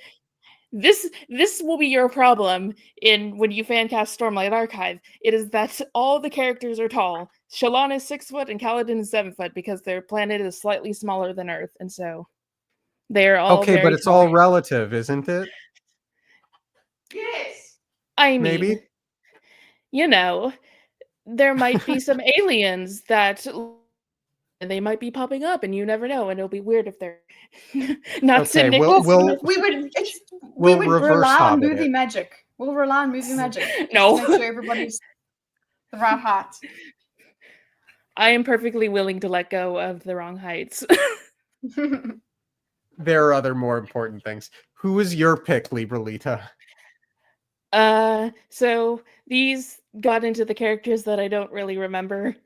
this will be your problem when you fancast Stormlight Archive. It is that all the characters are tall. Shallan is 6 foot and Kaladin is 7 foot because their planet is slightly smaller than Earth, and so they're all Okay, but very it's tall. all relative, isn't it? Yes. I mean, Maybe. there might be some aliens that they might be popping up, and you never know, and it'll be weird if they're not Okay, Sid we'll- Nichols. we'll- We We'll would reverse rely on hobbit movie it. magic. We'll rely on movie magic. No. Make sure everybody's the right height. I am perfectly willing to let go of the wrong heights. There are other more important things. Who is your pick, Libralita? So these got into the characters that I don't really remember.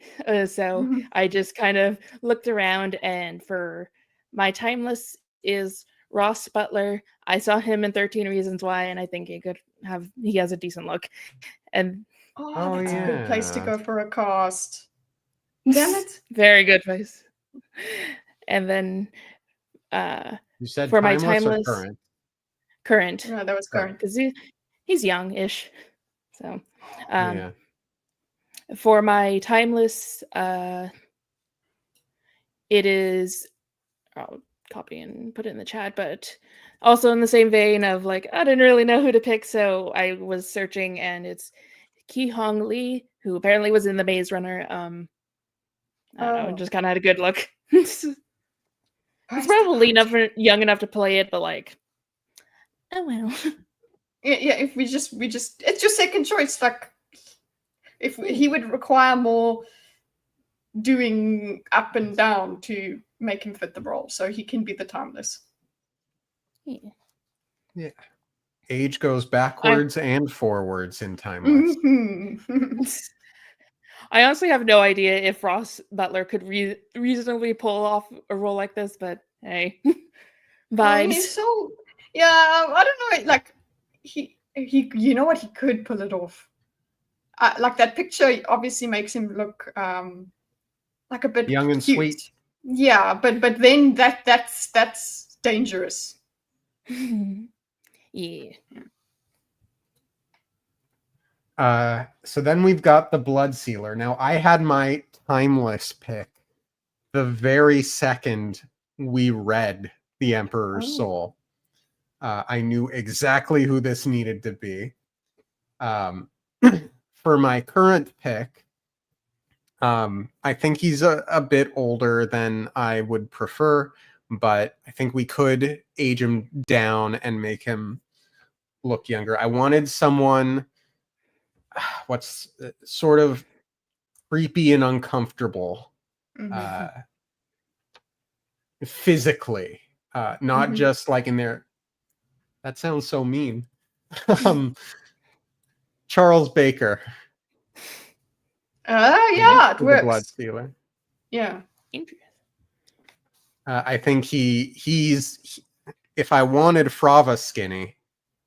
So I just kind of looked around, and for my timeless is Ross Butler. I saw him in 13 Reasons Why, and I think he has a decent look. And Oh, that's a good place to yeah. go for a cast. Damn it. very good place. And then You said for my timeless or timeless- current? current, No, that was current. because he's young-ish. So Yeah. for my timeless, it is, I'll copy and put it in the chat, but also in the same vein of I didn't really know who to pick, so I was searching, and it's Ki Hong Lee, who apparently was in the Maze Runner. I don't know, just kind of had a good look. He's probably young enough to play it, but oh well. Yeah, if we just it's your second choice. If he would require more doing up and down to make him fit the role, so he can be the timeless. Yeah. Age goes backwards and forwards in timeless. I honestly have no idea if Ross Butler could reasonably pull off a role like this, but hey, vibes. He's so I don't know. He you know what, he could pull it off. That picture obviously makes him look like a bit Young and cute. sweet. Yeah, but then that's dangerous. Yeah. So then we've got the Blood Sealer. Now, I had my timeless pick the very second we read The Emperor's Soul. I knew exactly who this needed to be. For my current pick, I think he's a bit older than I would prefer, but I think we could age him down and make him look younger. I wanted someone what's sort of creepy and uncomfortable physically, not just in there. That sounds so mean. Charles Baker. Yeah, it works. The Blood Stealer. Yeah. I think he's if I wanted Frava skinny,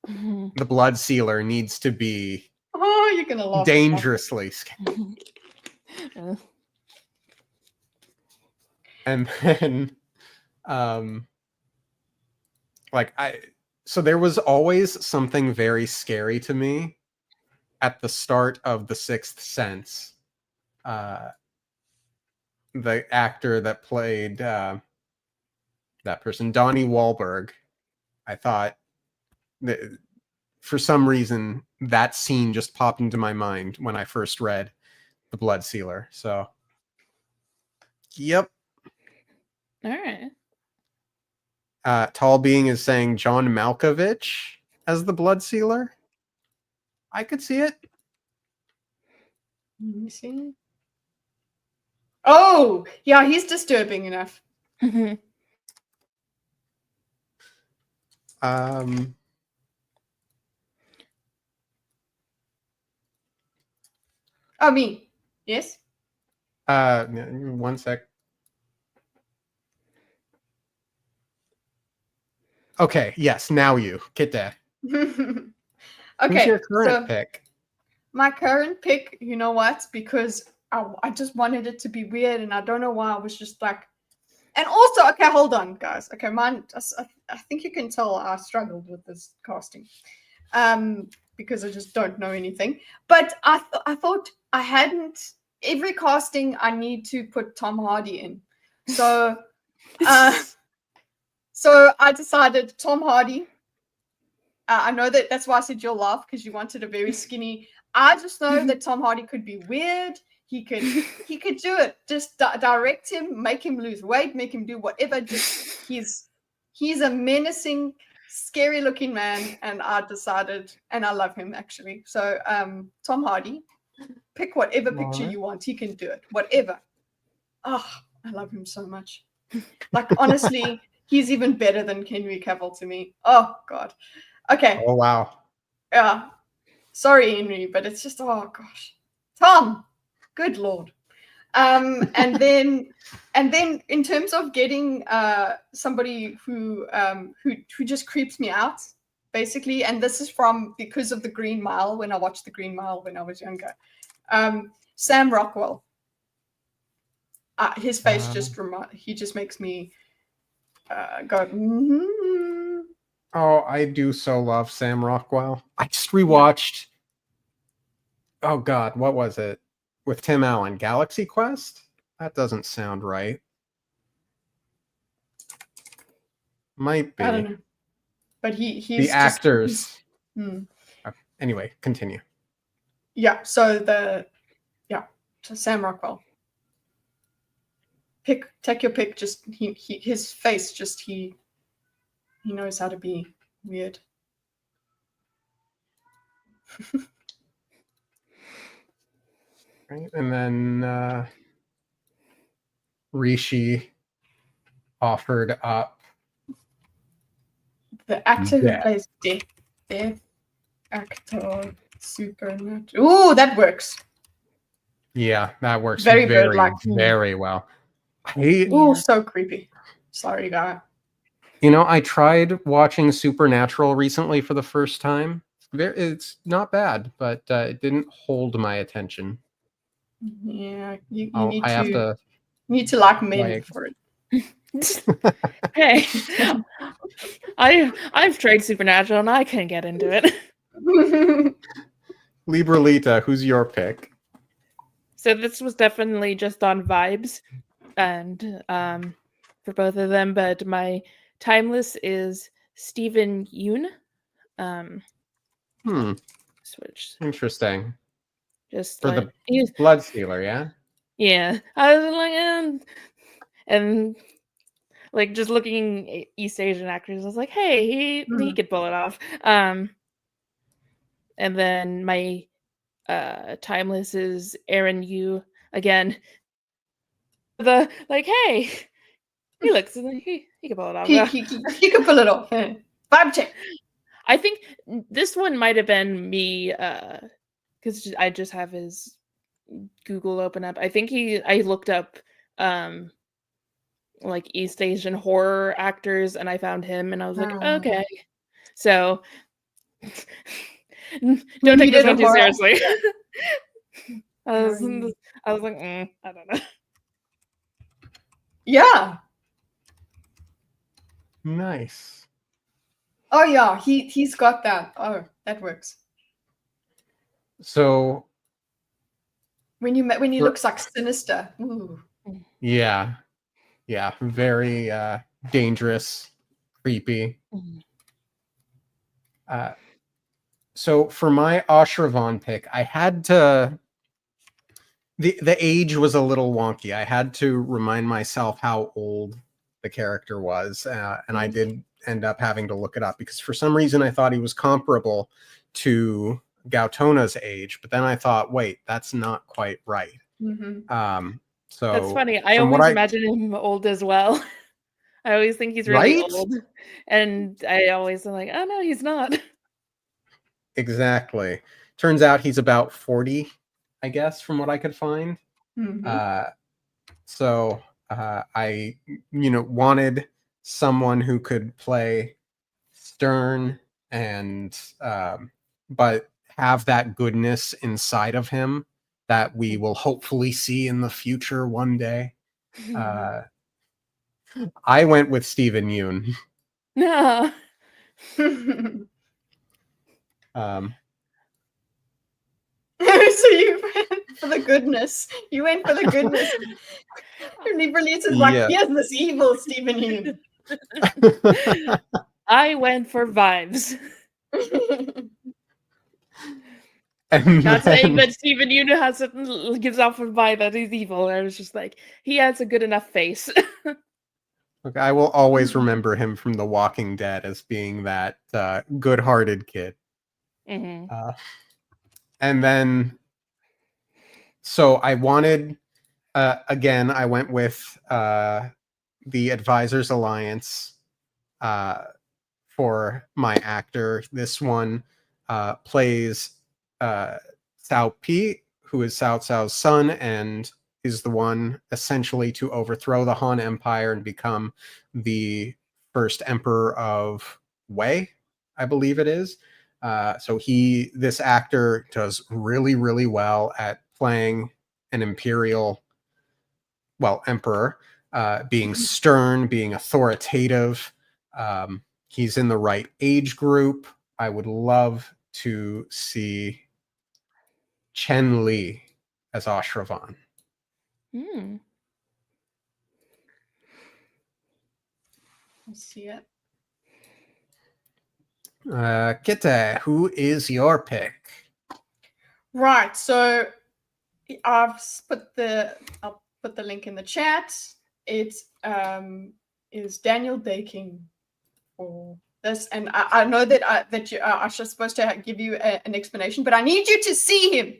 Mhm. the blood sealer needs to be Oh, you're gonna laugh. dangerously scary. Uh, And then so there was always something very scary to me at the start of The Sixth Sense. The actor that played that person, Donnie Wahlberg, I thought that for some reason that scene just popped into my mind when I first read The Blood Sealer. So, yep. all right. Tall Being is saying John Malkovich as the Blood Sealer. I could see it. Let me see. Oh, yeah, he's disturbing enough. Mhm. Oh, me. Yes. 1 sec. Okay, yes, now you. Kitteh. Who's Okay, your current so pick? my current pick, you know what? Because I just wanted it to be weird, and I don't know why. I was just like, and also, okay, hold on, guys. Okay, mine. I think you can tell I struggled with this casting, because I just don't know anything. But I thought I hadn't. Every casting, I need to put Tom Hardy in. So, so I decided Tom Hardy. I know that's why I said you'll laugh, because you wanted a very skinny. I just know that Tom Hardy could be weird. He could do it. Just direct him, make him lose weight, make him do whatever. Just he's a menacing, scary looking man, and I decided, and I love him actually. So Tom Hardy, pick whatever picture you want. He can do it. Whatever. Oh, I love him so much. Like, honestly, he's even better than Henry Cavill to me. Oh God. Okay. Oh wow. Yeah. Sorry, Henry, but it's just, oh gosh. Tom, good Lord. And then in terms of getting somebody who just creeps me out, basically, and this is because of the Green Mile, when I watched the Green Mile when I was younger. Sam Rockwell. His face he just makes me go. Mm-hmm. Oh, I do so love Sam Rockwell. I just rewatched. Yeah. Oh God, what was it with Tim Allen? Galaxy Quest? That doesn't sound right. Might be. I don't know, but he's the actors. Just, Anyway, continue. Yeah. So Sam Rockwell. Take your pick. Just his face. Just he knows how to be weird. Right, and then Rishi offered up the actor who plays Death actor Supernatural. Ooh, that works. Yeah, that works very very well. Oh, so creepy. Sorry, guy. I tried watching Supernatural recently for the first time. It's not bad, but it didn't hold my attention. Yeah, you need to like men for it. Hey, I've tried Supernatural and I couldn't get into it. Libralita, who's your pick? So this was definitely just on vibes, and for both of them, but my timeless is Stephen Yoon. Switch. Interesting. Just for the Blood Sealer, yeah. Yeah, I was like, and like just looking at East Asian actors, I was like, hey, he could pull it off. And then my timeless is Aaron Yu again. The hey, he looks like he can pull it off. He can pull it off. Vibe check. I think this one might have been me because I just have his Google open up. I think I looked up like East Asian horror actors and I found him and I was like, okay. So Don't take this needed a one too horror. seriously. I was Very- like, I don't know. Yeah. Nice. Oh yeah, he's got that. Oh, that works. So When he For- looks like sinister. Ooh. yeah, very dangerous, creepy. So for my Ashravan pick, I had to. The age was a little wonky. I had to remind myself how old the character was, and I did end up having to look it up because for some reason I thought he was comparable to Gautona's age, but then I thought, wait, that's not quite right. Mm-hmm. So That's funny. I from what always imagine him old as well. I always think he's really Right? old, and I always am like, oh no, he's not. Exactly. Turns out he's about 40, I guess, from what I could find. Mm-hmm. So I, wanted someone who could play stern and, but have that goodness inside of him that we will hopefully see in the future one day. I went with Stephen Yoon. No. Um, So you went for the goodness. You went for the goodness. And he releases like, Yeah. here's this evil Stephen Hume. I went for vibes. and Not saying then- that Stephen Union gives off a vibe that he's evil. I was just like, he has a good enough face. Look, I will always remember him from The Walking Dead as being that good-hearted kid. Mhm. And then, so I wanted, again, I went with the Advisors Alliance for my actor. This one plays Cao Pi, who is Cao Cao's son, and is the one essentially to overthrow the Han Empire and become the first emperor of Wei, I believe it is. So this actor does really, really well at playing an imperial, emperor, being stern, being authoritative. He's in the right age group. I would love to see Chen Li as Ashravan. Mm. I see it. Kitteh, who is your pick? Right. So I'll put the link in the chat. It is Daniel Day-King for this, and I know that I was supposed to give you an explanation, but I need you to see him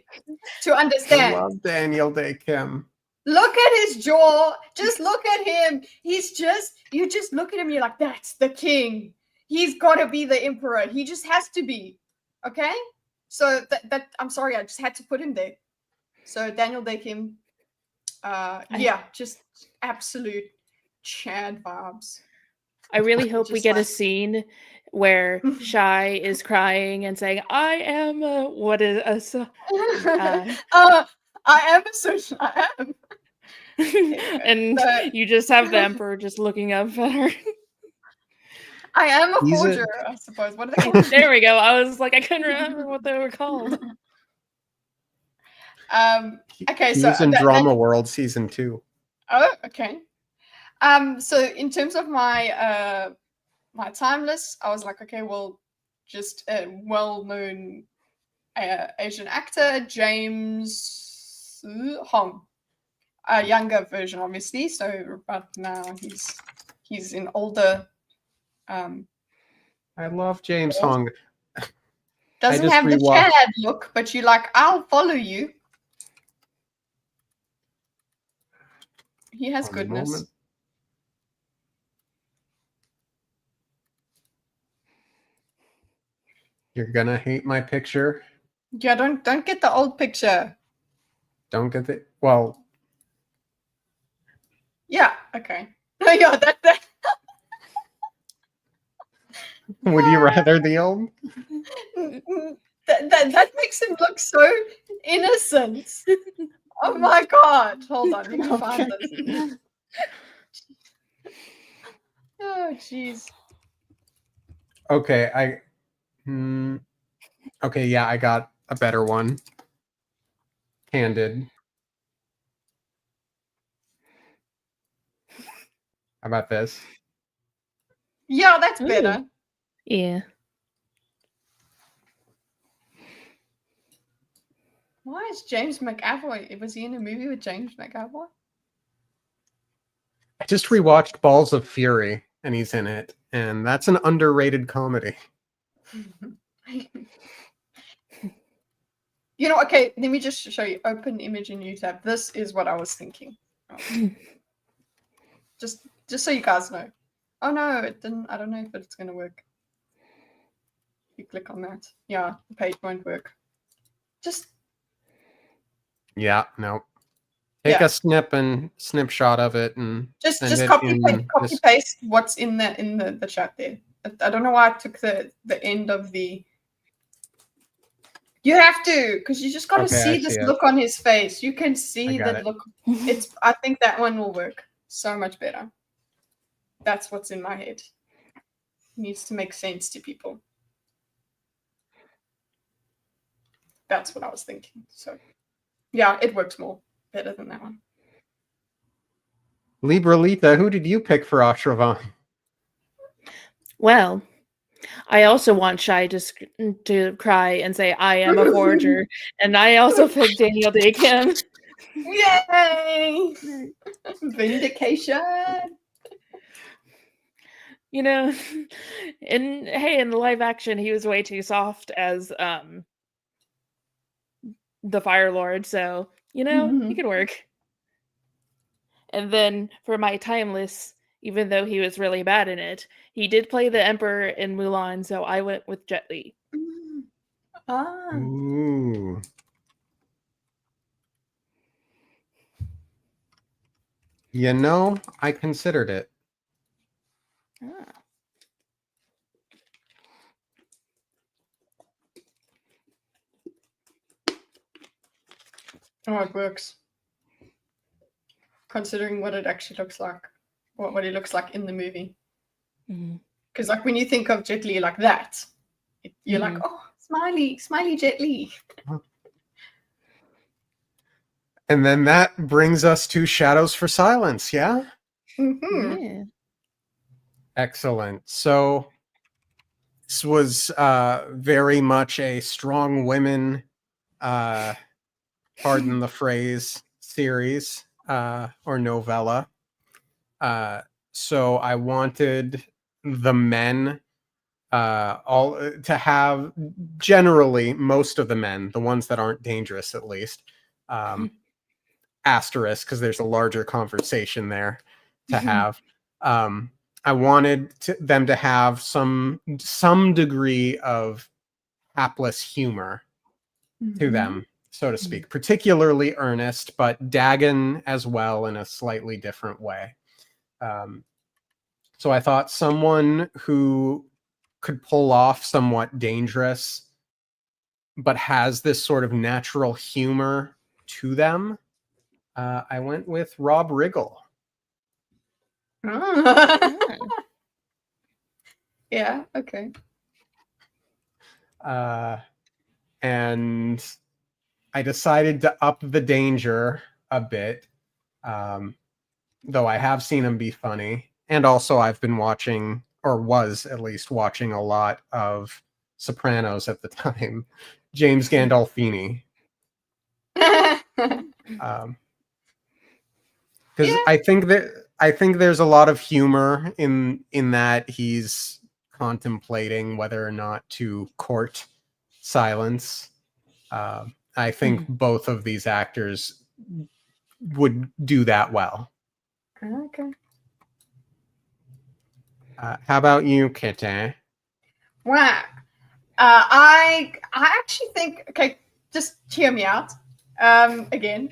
to I understand. love Daniel Day-Kim. Look at his jaw. Just look at him. You just look at him. You're like, that's the king. He's got to be the emperor. He just has to be. Okay. So that I'm sorry. I just had to put him there. So Daniel Day-Kim. Yeah, just absolute Chad vibes. I really hope we Just get a like- scene where Shy is crying and saying, I am what is I am a social. I am. and you just have the Emperor just looking up at her. I am a He's a- forger, I suppose. What are they called? There we go. I was like, I couldn't remember what they were called. Okay, He so was in Drama World season 2. Oh, okay. So in terms of my my time list, I was like, okay, well, just a well-known Asian actor, James Hong, a younger version, obviously. So right now he's in older. I love James Hong. Doesn't just have the rewatched- Chad look, but you're like, I'll follow you. He has One goodness. moment. You're gonna hate my picture. Yeah, don't get the old picture. Don't get the well. Yeah, okay. Yeah, that Would you rather the old? That makes him look so innocent. Oh my god! Hold on, let me find this. Oh jeez. Okay, okay, yeah, I got a better one. Candid. How about this? Yeah, that's Ooh. better. Yeah. Why is James McAvoy? Was he in a movie with James McAvoy? I just rewatched Balls of Fury, and he's in it, and that's an underrated comedy. You know, okay, let me just show you. Open image in new tab. This is what I was thinking. Just so you guys know. Oh no, it didn't. I don't know if it's gonna work. You click on that. Yeah, the page won't work. Just Yeah, no. Take Yeah. a snapshot of it and just send it copy in this- paste what's in the chat there. I don't know why I took the end of the. You have to, because you just got to Okay, I see this see it. look on his face. You can I see got that it. look. I think that one will work so much better. That's what's in my head. It needs to make sense to people. That's what I was thinking. So, yeah, it works more better than that one. Libralita, who did you pick for Ashravan? Well, I also want Shy to cry and say, I am a forger. And I also picked Daniel Day Kim. Yay! Vindication. You know, and hey, in the live action, he was way too soft as the Fire Lord, so you know, he could work. And then for my timeless, even though he was really bad in it, he did play the Emperor in Mulan, so I went with Jet Li. Ah. Ooh. You know, I considered it. Ah. Oh, it works. Considering what it actually looks like, what he looks like in the movie. Because like when you think of Jet Li like that, you're like, oh, smiley Jet Li. And then that brings us to Shadows for Silence, yeah? Yeah. Excellent. So this was very much a strong women, pardon the phrase, series or novella. So I wanted the men all to have generally most of the men, the ones that aren't dangerous at least, asterisk because there's a larger conversation there to have. I wanted them to have some degree of hapless humor to them, so to speak, particularly Ernest, but Dagon as well in a slightly different way. So I thought someone who could pull off somewhat dangerous, but has this sort of natural humor to them. I went with Rob Riggle. Yeah, okay. And I decided to up the danger a bit, though I have seen him be funny. And also I've been watching, or was at least watching, a lot of Sopranos at the time. James Gandolfini. Because Yeah. I think there's a lot of humor in that he's contemplating whether or not to court silence. I think both of these actors would do that well. Okay. How about you, Kitteh? Wow. I actually think, okay, just hear me out. Again.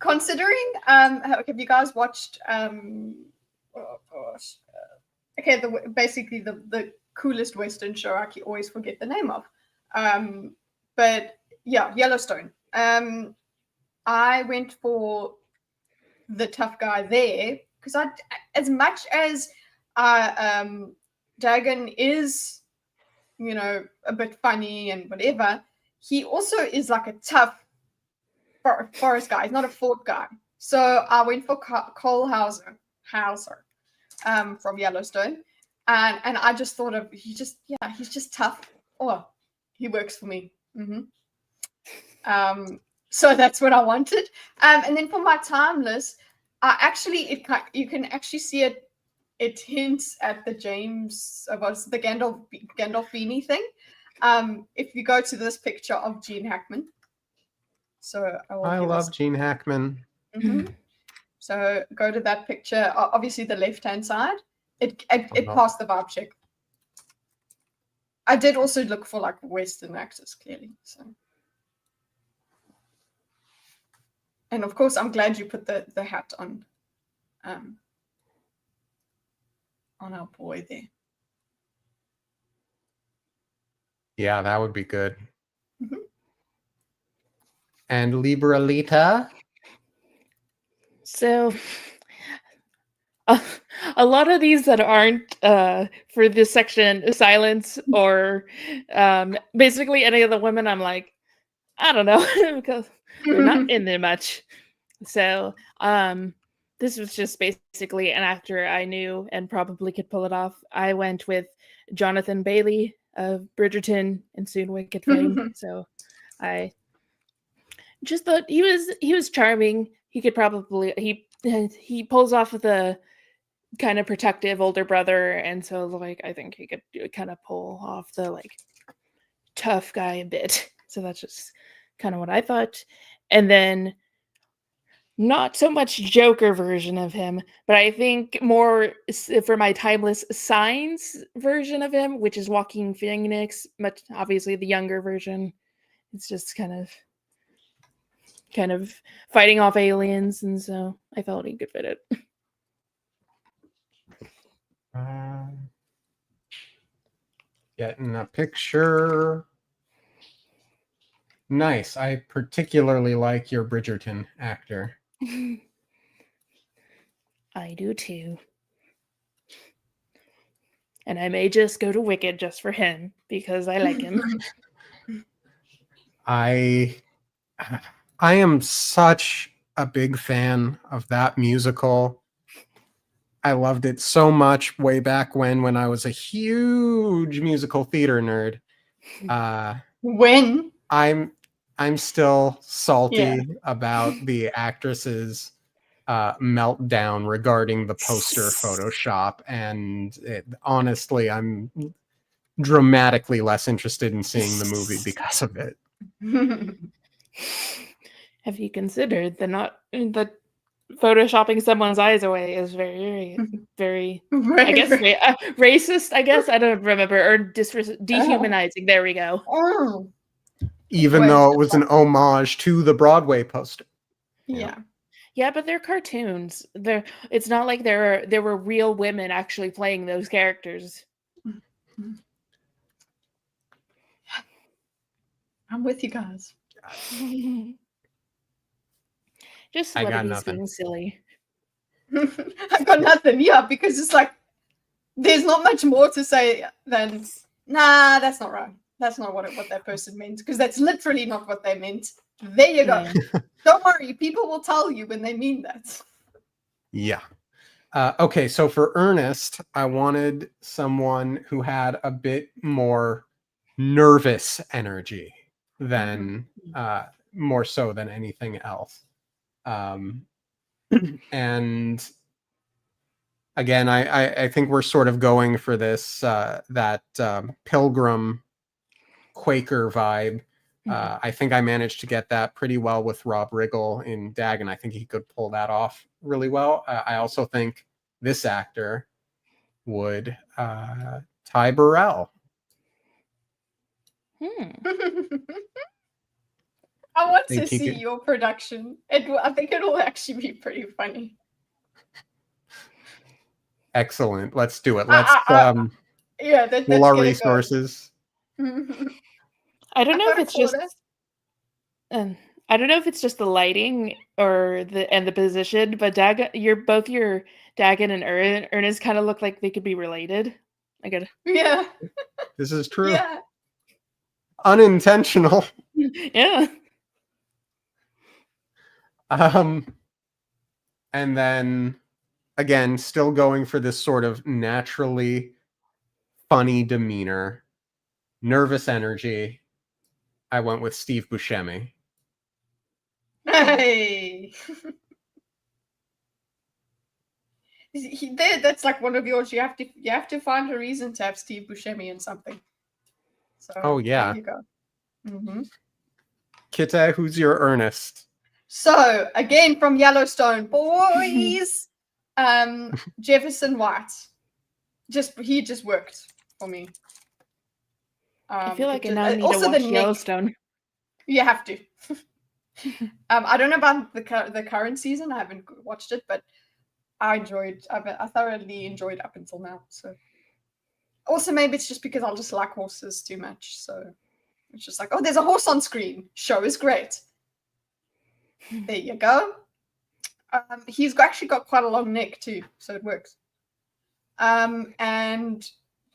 Considering have you guys watched oh gosh. okay, basically the coolest Western show I can always forget the name of. But yeah, Yellowstone. I went for the tough guy there because as much as Dagon is, a bit funny and whatever, he also is like a tough forest guy. He's not a fort guy. So I went for Cole Hauser from Yellowstone. And I just thought of, he's just tough. Oh, he works for me. So that's what I wanted. And then for my timeless, you can actually see it. It hints at the the Gandolfini thing. If you go to this picture of Gene Hackman. So I love Gene Hackman. So go to that picture. Obviously, the left-hand side. It passed the vibe check. I did also look for like Western actors, clearly. So, and of course, I'm glad you put the hat on our boy there. Yeah, that would be good. And Libralita? So a lot of these that aren't for this section, silence or basically any of the women, I'm like, I don't know, because they're not in there much. So this was just basically an actor I knew and probably could pull it off. I went with Jonathan Bailey of Bridgerton and soon Wicked fame. So I just thought he was charming. He could probably he pulls off the kind of protective older brother, and so like I think he could kind of pull off the like tough guy a bit. So that's just kind of what I thought. And then not so much Joker version of him, but I think more for my timeless Signs version of him, which is Joaquin Phoenix, but obviously the younger version. It's just kind of fighting off aliens, and so I felt he could fit it. Getting a picture. Nice. I particularly like your Bridgerton actor. I do too. And I may just go to Wicked just for him because I like him. I am such a big fan of that musical. I loved it so much way back when I was a huge musical theater nerd. When I'm still salty about the actress's meltdown regarding the poster Photoshop, and honestly, I'm dramatically less interested in seeing the movie because of it. Have you considered that photoshopping someone's eyes away is very, very, I guess, racist? I guess I don't remember, or dehumanizing. There we go. Even though it was an homage to the Broadway poster. Yeah, but they're cartoons. It's not like there were real women actually playing those characters. I'm with you guys. Just celebrities being silly. I've got nothing. Yeah, because it's like there's not much more to say than nah, that's not right. That's not what that person meant, because that's literally not what they meant. There you go. Yeah. Don't worry, people will tell you when they mean that. Yeah. Okay, so for Ernest, I wanted someone who had a bit more nervous energy than more so than anything else. And again, I think we're sort of going for this that Pilgrim Quaker vibe. I think I managed to get that pretty well with Rob Riggle in Dagon. I think he could pull that off really well. I also think this actor would Ty Burrell. I want to see your production. I think it'll actually be pretty funny. Excellent. Let's do it. I, Let's I, I, yeah, pool let's our get it going. resources. I don't I've know got if a it's just quarter. I don't know if it's just the lighting or the position, but both your Dagon and Ernest kind of look like they could be related. I got Yeah, This is true. yeah. Unintentional. yeah. And then again, still going for this sort of naturally funny demeanor, nervous energy. I went with Steve Buscemi. Hey. That's like one of yours. You have to find a reason to have Steve Buscemi in something. So Oh, yeah. there you go. Kitteh, who's your Ernest? So again from Yellowstone, boys. Jefferson White. He just worked for me. I feel like I just, now need to also the watch neck. Yellowstone. You have to. I don't know about the current season. I haven't watched it, but I thoroughly enjoyed up until now. So also maybe it's just because I just like horses too much. So it's just like, oh, there's a horse on screen. Show is great. There you go. He's actually got quite a long neck too, so it works. And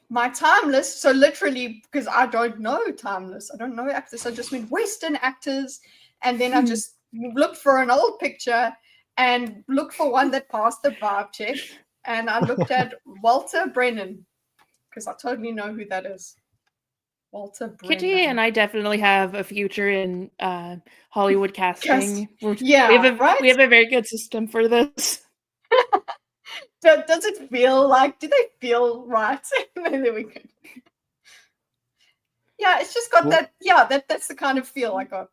my timeless, so literally because I don't know timeless, I don't know actors. I just went Western actors, and then I just looked for an old picture and looked for one that passed the vibe check, and I looked at Walter Brennan because I totally know who that is. Walter Brennan. Kitty and I definitely have a future in Hollywood casting. Yeah, we have a very good system for this. Does it feel like? Do they feel right? There we go. Yeah, it's just got that. Yeah, that's the kind of feel I got.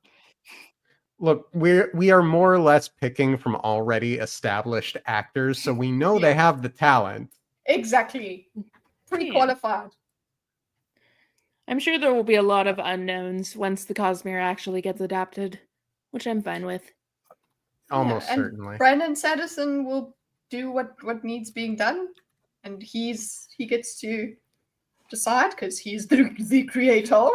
Look, we are more or less picking from already established actors, so we know they have the talent. Exactly. Pre-qualified. I'm sure there will be a lot of unknowns once the Cosmere actually gets adapted, which I'm fine with. Almost certainly. Brandon Sanderson will do what needs being done, and he gets to decide because he's the creator.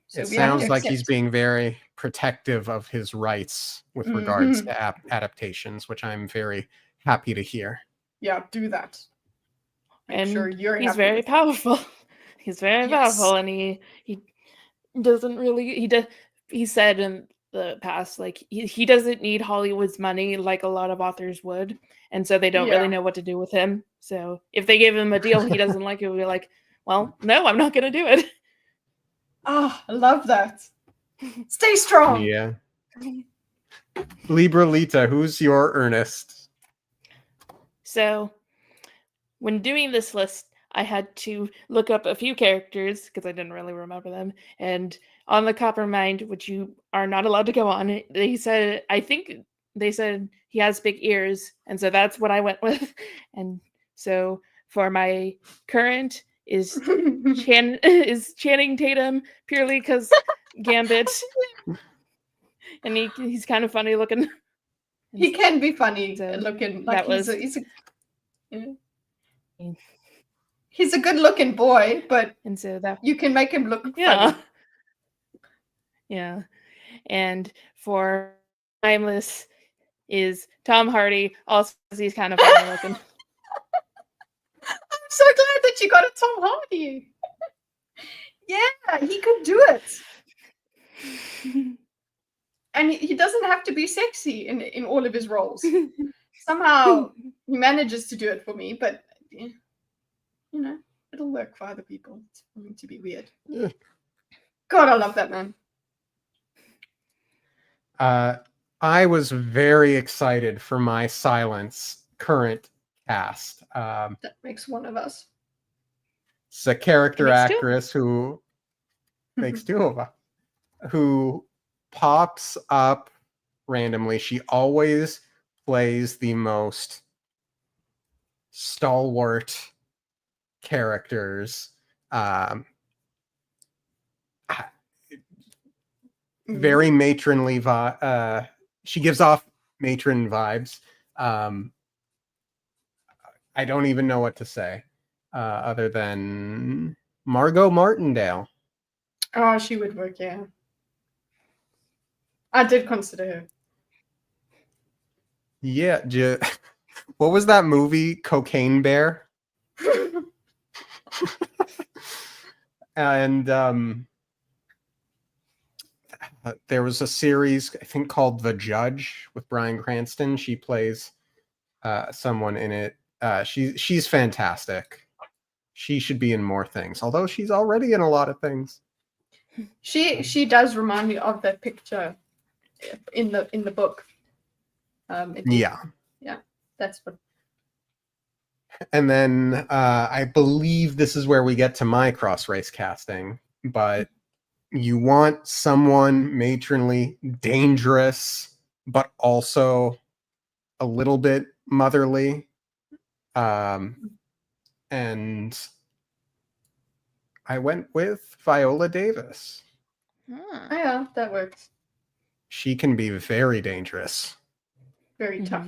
So it sounds like he's being very protective of his rights with regards to adaptations, which I'm very happy to hear. Yeah, do that. Make sure he's very powerful. He's very powerful, and he doesn't really he said in the past, like he doesn't need Hollywood's money like a lot of authors would, and so they don't really know what to do with him. So if they give him a deal he doesn't like, it would be like, well, no, I'm not going to do it. Oh, I love that. Stay strong. Yeah. Libralita, who's your Ernest? So when doing this list, I had to look up a few characters because I didn't really remember them. And on the Coppermind, which you are not allowed to go on, they said he has big ears, and so that's what I went with. And so for my current is Channing Tatum, purely because Gambit, and he's kind of funny looking. He can be funny looking. Like he's a good looking boy, but and so that you can make him look funny. Yeah. And for timeless is Tom Hardy, also because he's kind of funny looking. I'm so glad that you got a Tom Hardy. Yeah, he could do it. And he doesn't have to be sexy in all of his roles. Somehow he manages to do it for me, but you know, it'll work for other people. It's going to be weird. Yeah. God, I love that man. I was very excited for my Silence current cast. That makes one of us. It's a character actress who makes two of us, who pops up randomly. She always plays the most stalwart characters. Very matronly she gives off matron vibes. I don't even know what to say other than Margot Martindale. Oh, she would work, yeah. I did consider her. Yeah, what was that movie, Cocaine Bear? And there was a series, I think, called The Judge with Bryan Cranston. She plays someone in it. She's fantastic. She should be in more things, although she's already in a lot of things. She does remind me of that picture in the book. Yeah, that's what. and then I believe this is where we get to my cross race casting, but you want someone matronly, dangerous, but also a little bit motherly. And I went with Viola Davis. Oh, yeah, that works. She can be very dangerous. Very tough.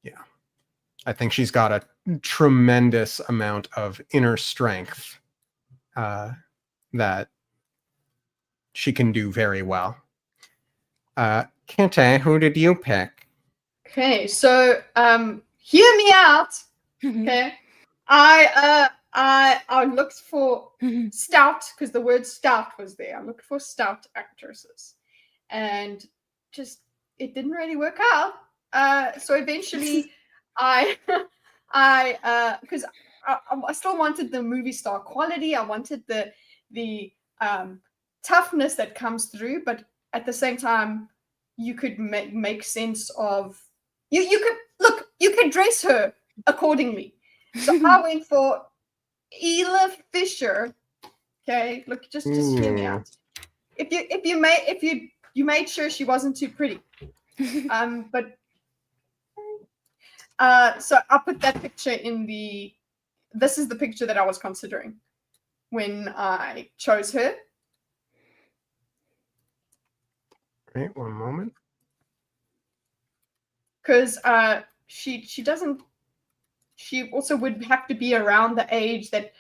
Yeah. I think she's got a tremendous amount of inner strength that she can do very well. Kitteh, who did you pick? Okay, so hear me out. Okay, I looked for stout because the word stout was there. I looked for stout actresses, and just it didn't really work out. So eventually, I because I still wanted the movie star quality. I wanted the toughness that comes through, but at the same time, you could make sense of you could look. You could dress her accordingly. So I went for Ela Fisher. Okay, look, just hear me out. If you made sure she wasn't too pretty, but so I put that picture in the. This is the picture that I was considering when I chose her. Wait, one moment. Because she doesn't. She also would have to be around the age that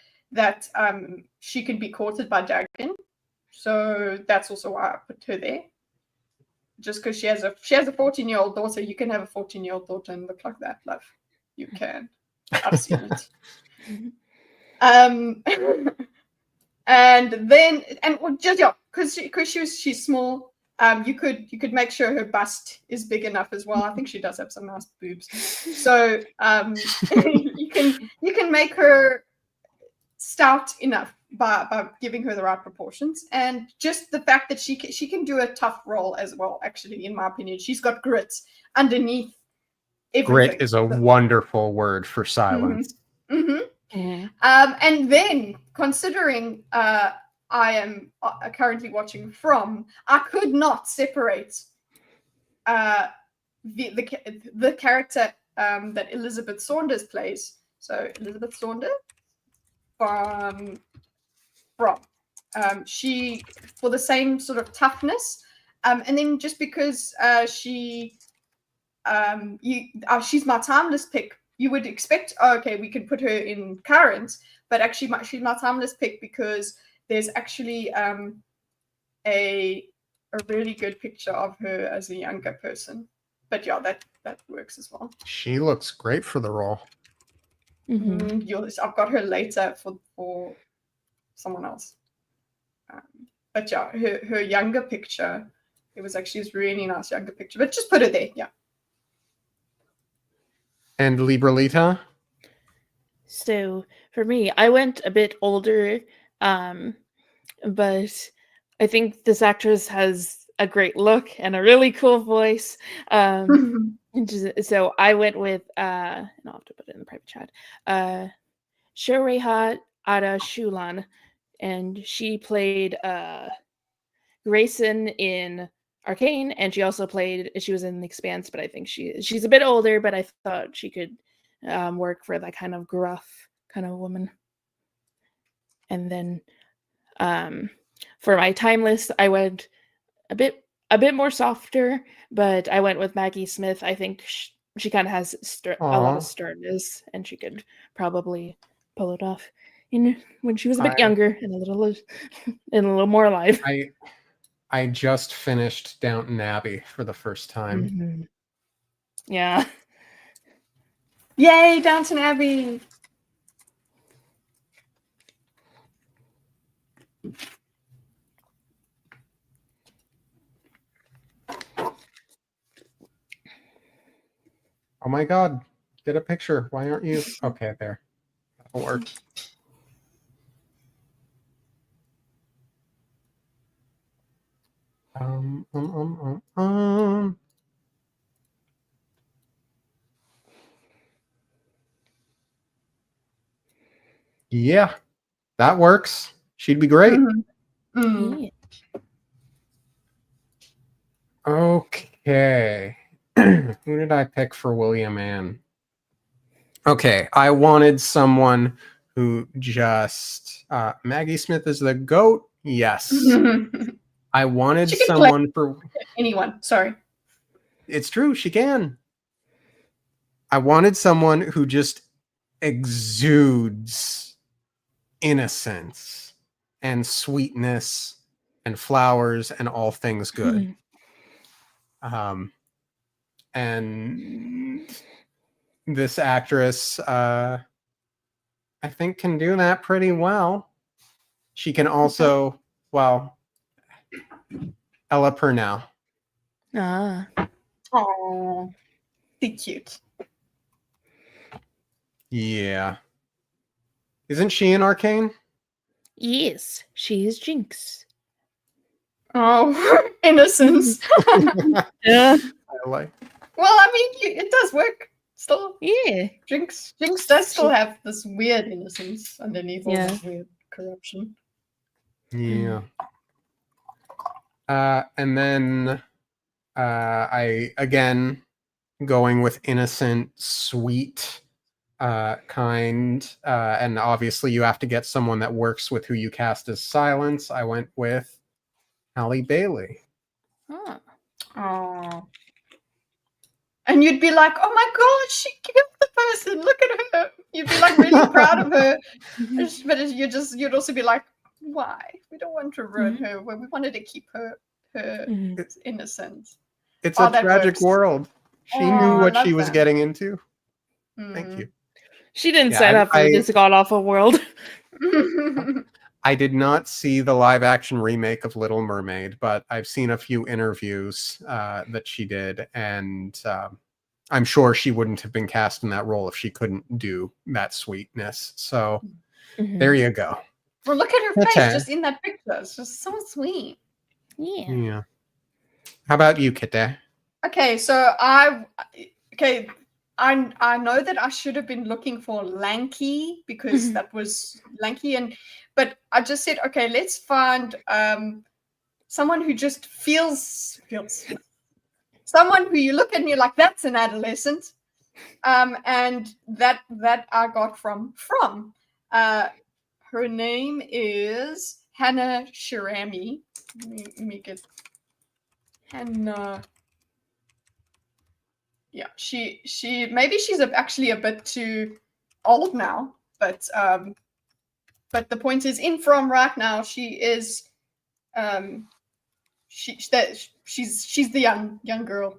she could be courted by Dragon. So that's also why I put her there. Just because she has a 14-year-old daughter, you can have a 14-year-old daughter and look like that, love. You can. I've seen it. And then just because she's small. You could make sure her bust is big enough as well. I think she does have some nice boobs. So you can make her stout enough by giving her the right proportions, and just the fact that she can do a tough role as well. Actually, in my opinion, she's got grit underneath everything. Grit is a wonderful word for silence. And then considering I am currently watching From, I could not separate the character that Elizabeth Saunders plays. So Elizabeth Saunders from she, for the same sort of toughness, and then just because she's my timeless pick. You would expect, okay, we could put her in current, but actually she's my timeless pick because there's actually a really good picture of her as a younger person. But yeah, that works as well. She looks great for the role. I've got her later for someone else. But yeah, her younger picture, it was actually a really nice younger picture. But just put her there, yeah. And Libralita? So for me, I went a bit older, but I think this actress has a great look and a really cool voice. So I went with, and I'll have to put it in the private chat, Shoreha Ada Shulan, and she played Grayson in Arcane, and she was in The Expanse, but I think she's a bit older, but I thought she could work for that kind of gruff kind of woman. And then for my timeless, I went a bit more softer, but I went with Maggie Smith. I think she kind of has a lot Aw. of sternness, and she could probably pull it off, when she was a bit I- younger and a little more alive. I just finished Downton Abbey for the first time. Mhm. Yeah. Yay, Downton Abbey! Oh my god, get a picture. Why aren't you? Okay, there. That'll work. Um, um, um, um, um. Yeah, that works. She'd be great. Mm. Yeah. Okay. Who did I pick for William Ann? Okay, I wanted someone who just Maggie Smith is the GOAT. Yes. I wanted She can play someone for anyone. Sorry. it's true, she can. I wanted someone who just exudes innocence and sweetness and flowers and all things good. And this actress, I think, can do that pretty well. She can also, well, Ella Purnell. Ah. Oh, be cute. Yeah. Isn't she in Arcane? Yes, she is Jinx. Oh, innocence. Yeah. I like. Well, I mean, it does work still. Yeah. Jinx does still have this weird innocence underneath all Yeah. that weird corruption. Yeah. And then I again going with innocent, sweet, kind, and obviously you have to get someone that works with who you cast as Silence. I went with Halle Bailey. Ah. Oh. And you'd be like, oh my god, she killed the person. Look at her. You'd be like really proud of her. But you'd also be like, why? We don't want to ruin her. Well, we wanted to keep her innocent. It's Oh, a that tragic works. world. She knew Oh, I what love she was that. getting into. Mm. Thank you. She didn't Yeah, sign up for I- this god awful world. I did not see the live action remake of Little Mermaid, but I've seen a few interviews that she did, and I'm sure she wouldn't have been cast in that role if she couldn't do that sweetness. So there you go. Well, look at her face Okay. just in that picture. It's just so sweet. Yeah. Yeah. How about you, Kitteh? Okay, so I know that I should have been looking for lanky because that was lanky, but I just said, okay, let's find someone who just feels someone who you look at and you're like, that's an adolescent, and that I got from her name is Hannah Shirami. Let me get Hannah. Yeah, she maybe she's actually a bit too old now, but the point is, in From right now, she is she's the young girl,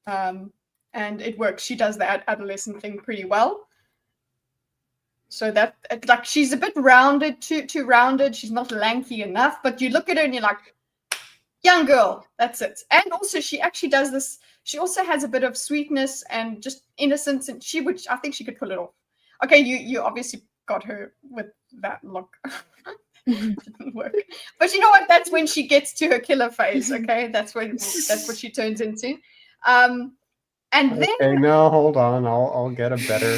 and it works. She does that adolescent thing pretty well. So that like she's a bit rounded, too rounded. She's not lanky enough, but you look at her and you're like, young girl, that's it. And also she actually does this. She also has a bit of sweetness and just innocence, and I think she could pull it off. Okay, you obviously got her with that look. Didn't work. But you know what? That's when she gets to her killer phase. Okay, that's what she turns into. And then Okay, no, hold on. I'll get a better.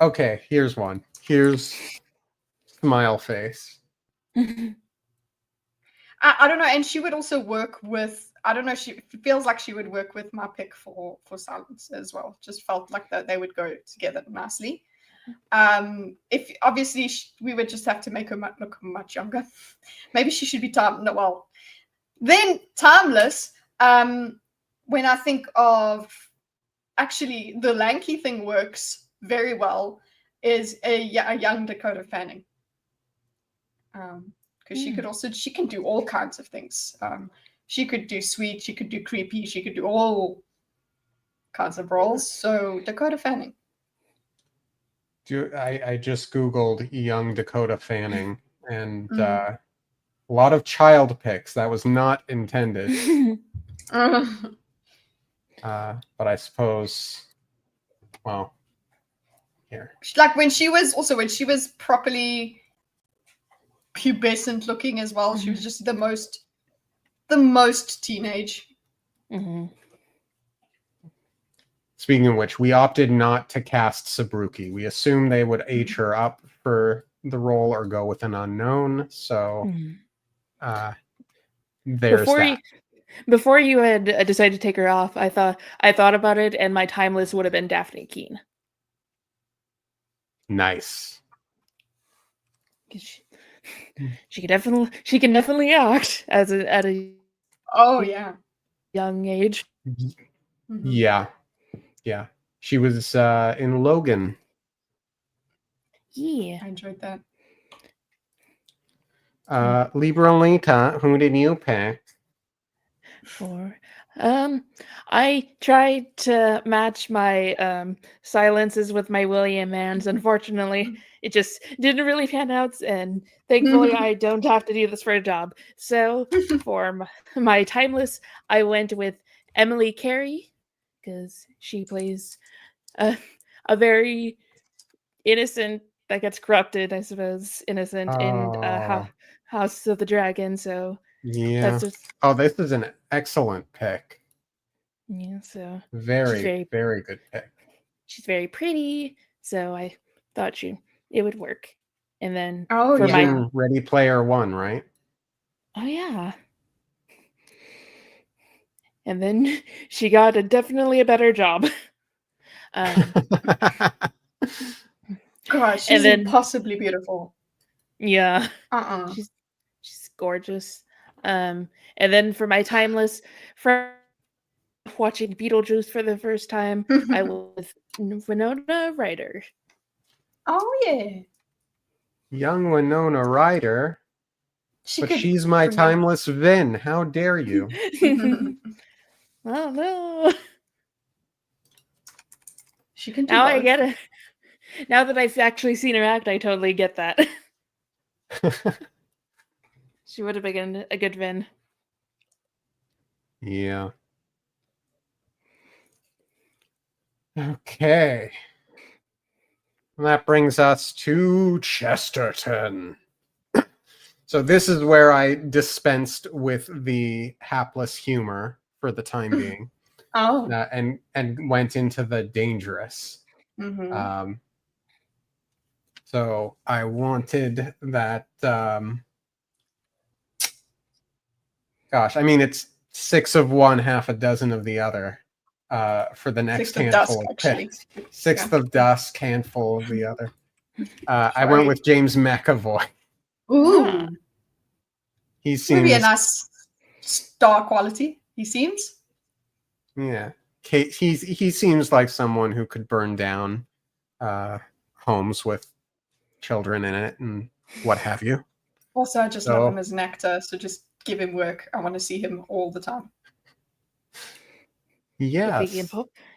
Okay, here's one. Here's smile face. I don't know, and she would also work with. I don't know. She feels like she would work with my pick for Silence as well. Just felt like that they would go together nicely. If obviously we would just have to make her look much younger. Maybe she should be then timeless. when I think of actually the lanky thing works very well is a young Dakota Fanning. Because she can do all kinds of things. She could do sweet, she could do creepy, she could do all kinds of roles. So Dakota Fanning. I just Googled young Dakota Fanning, and a lot of child pics. That was not intended. But I suppose, well, here. Like when she was properly pubescent looking as well. She was just the most teenage. Mm-hmm. Speaking of which, we opted not to cast Sabruki. We assumed they would age her up for the role or go with an unknown. So there's that. Before you had decided to take her off, I thought about it, and my timeless would have been Daphne Keene. Nice. She can definitely act at a young age. Yeah. She was in Logan. Yeah, I enjoyed that. Libralita, who did you pick? I tried to match my silences with my William Manns. Unfortunately, it just didn't really pan out, and thankfully I don't have to do this for a job. So for my timeless, I went with Emily Carey, because she plays a very innocent that gets corrupted, I suppose, innocent in House of the Dragon. So yeah, this is an excellent pick. Yeah, so very good pick. She's very pretty, so I thought it would work. And then my Ready Player One, right? Oh yeah. And then she got definitely a better job. Gosh, she's impossibly beautiful. Yeah. She's gorgeous. And then for my timeless, from watching Beetlejuice for the first time, I was Winona Ryder. Oh yeah. Young Winona Ryder. She's my timeless Vin. How dare you? Oh no. She can do now both. I get it. Now that I've actually seen her act, I totally get that. She would have been a good Vin. Yeah. Okay. That brings us to Chesterton. So this is where I dispensed with the hapless humor for the time being. And went into the dangerous. So I wanted that gosh, I mean it's 6 of one, half a dozen of the other for the next handful of picks. 6th of Dusk, handful of the other. I went with James McAvoy. Ooh. He seems maybe a nice star quality, he seems. Yeah. He seems like someone who could burn down homes with children in it and what have you. Also, I just love him as an actor, so just give him work. I want to see him all the time. Yes.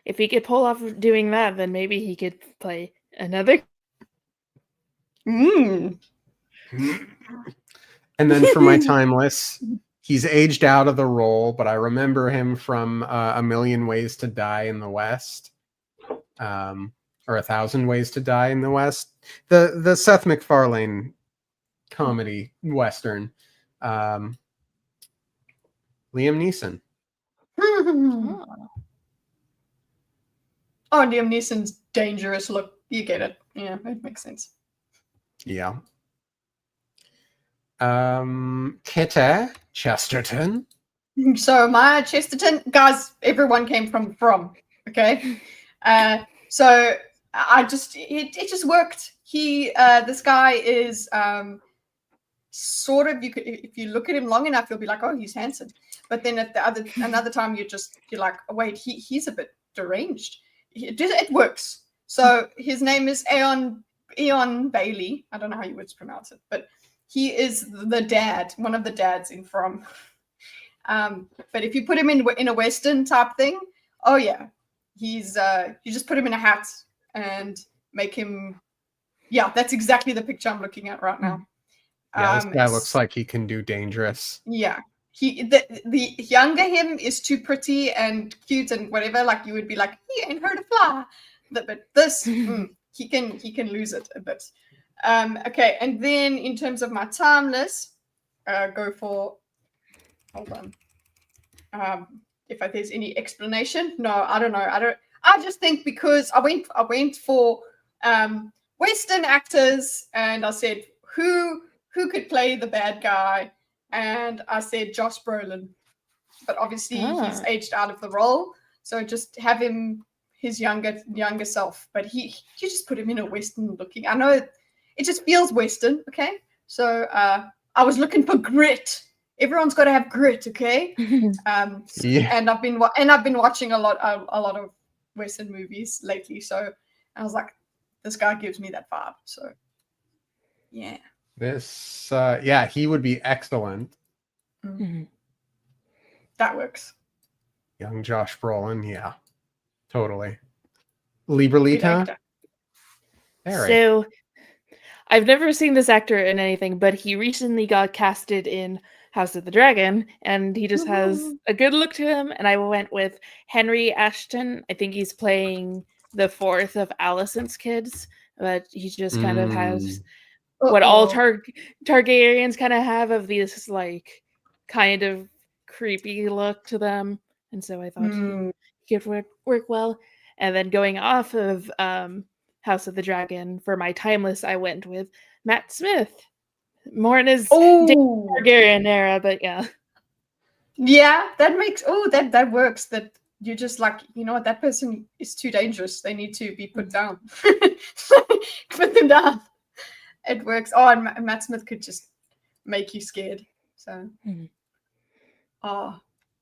If he could pull off doing that, then maybe he could play another. And then for my timeless, he's aged out of the role, but I remember him from A Million Ways to Die in the West, or 1,000 Ways to Die in the West, the Seth MacFarlane comedy western. Liam Neeson. Liam Neeson's dangerous look. You get it. Yeah, it makes sense. Yeah. Kitteh, Chesterton. So my Chesterton, guys, everyone came from, okay? So it just worked. This guy is sort of, you could, if you look at him long enough, you'll be like, oh, he's handsome. But then at another time, you're like, oh, wait, he's a bit deranged. It works. So his name is Eon Bailey. I don't know how you would pronounce it, but he is the dad, one of the dads in From. But if you put him in a Western type thing, oh yeah, he's you just put him in a hat and make him. Yeah, that's exactly the picture I'm looking at right now. Yeah, this guy looks like he can do dangerous. Yeah, the younger him is too pretty and cute and whatever. Like you would be like, he ain't heard a fly. But this, he can lose it a bit. Okay, and then in terms of my timeless, go for. Hold on. If there's any explanation, no, I don't know. I just think because I went for Western actors, and I said who could play the bad guy, and I said Josh Brolin, but obviously he's aged out of the role, so just have him his younger self. But you just put him in a Western looking. I know it just feels Western, okay? So I was looking for grit. Everyone's got to have grit, okay? Yeah. And I've been watching a lot of Western movies lately, so I was like, this guy gives me that vibe. So yeah, This he would be excellent. That works. Young Josh Brolin, yeah, totally. Librelita. So I've never seen this actor in anything, but he recently got casted in House of the Dragon, and he just has a good look to him. And I went with Henry Ashton. I think he's playing the fourth of Alicent's kids, but he just kind of has what all Targaryens kind of have of this like kind of creepy look to them. And so I thought he could work well. And then going off of House of the Dragon for my timeless, I went with Matt Smith. More in his Targaryen era, but yeah. Yeah, that makes that works. That you're just like, you know what, that person is too dangerous. They need to be put down. Put them down. It works. Oh, and Matt Smith could just make you scared. So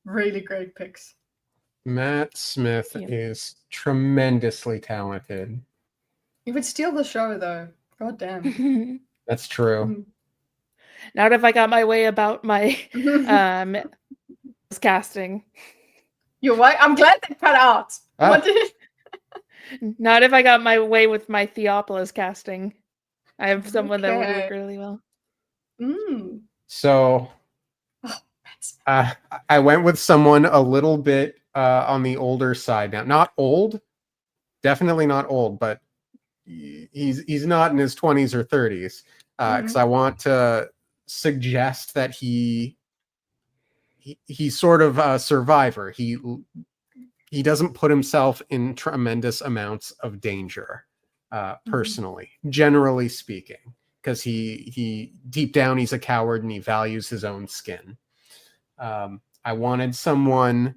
really great picks. Matt Smith is tremendously talented. He would steal the show though. God damn. That's true. Not if I got my way about my casting. You're right. I'm glad they cut out. Not if I got my way with my Theopolis casting. I have someone that would work really well. So I went with someone a little bit on the older side now. Not old, definitely not old, but he's not in his 20s or 30s. Because I want to suggest that he's sort of a survivor. He doesn't put himself in tremendous amounts of danger, personally, generally speaking, because he deep down he's a coward and he values his own skin. I wanted someone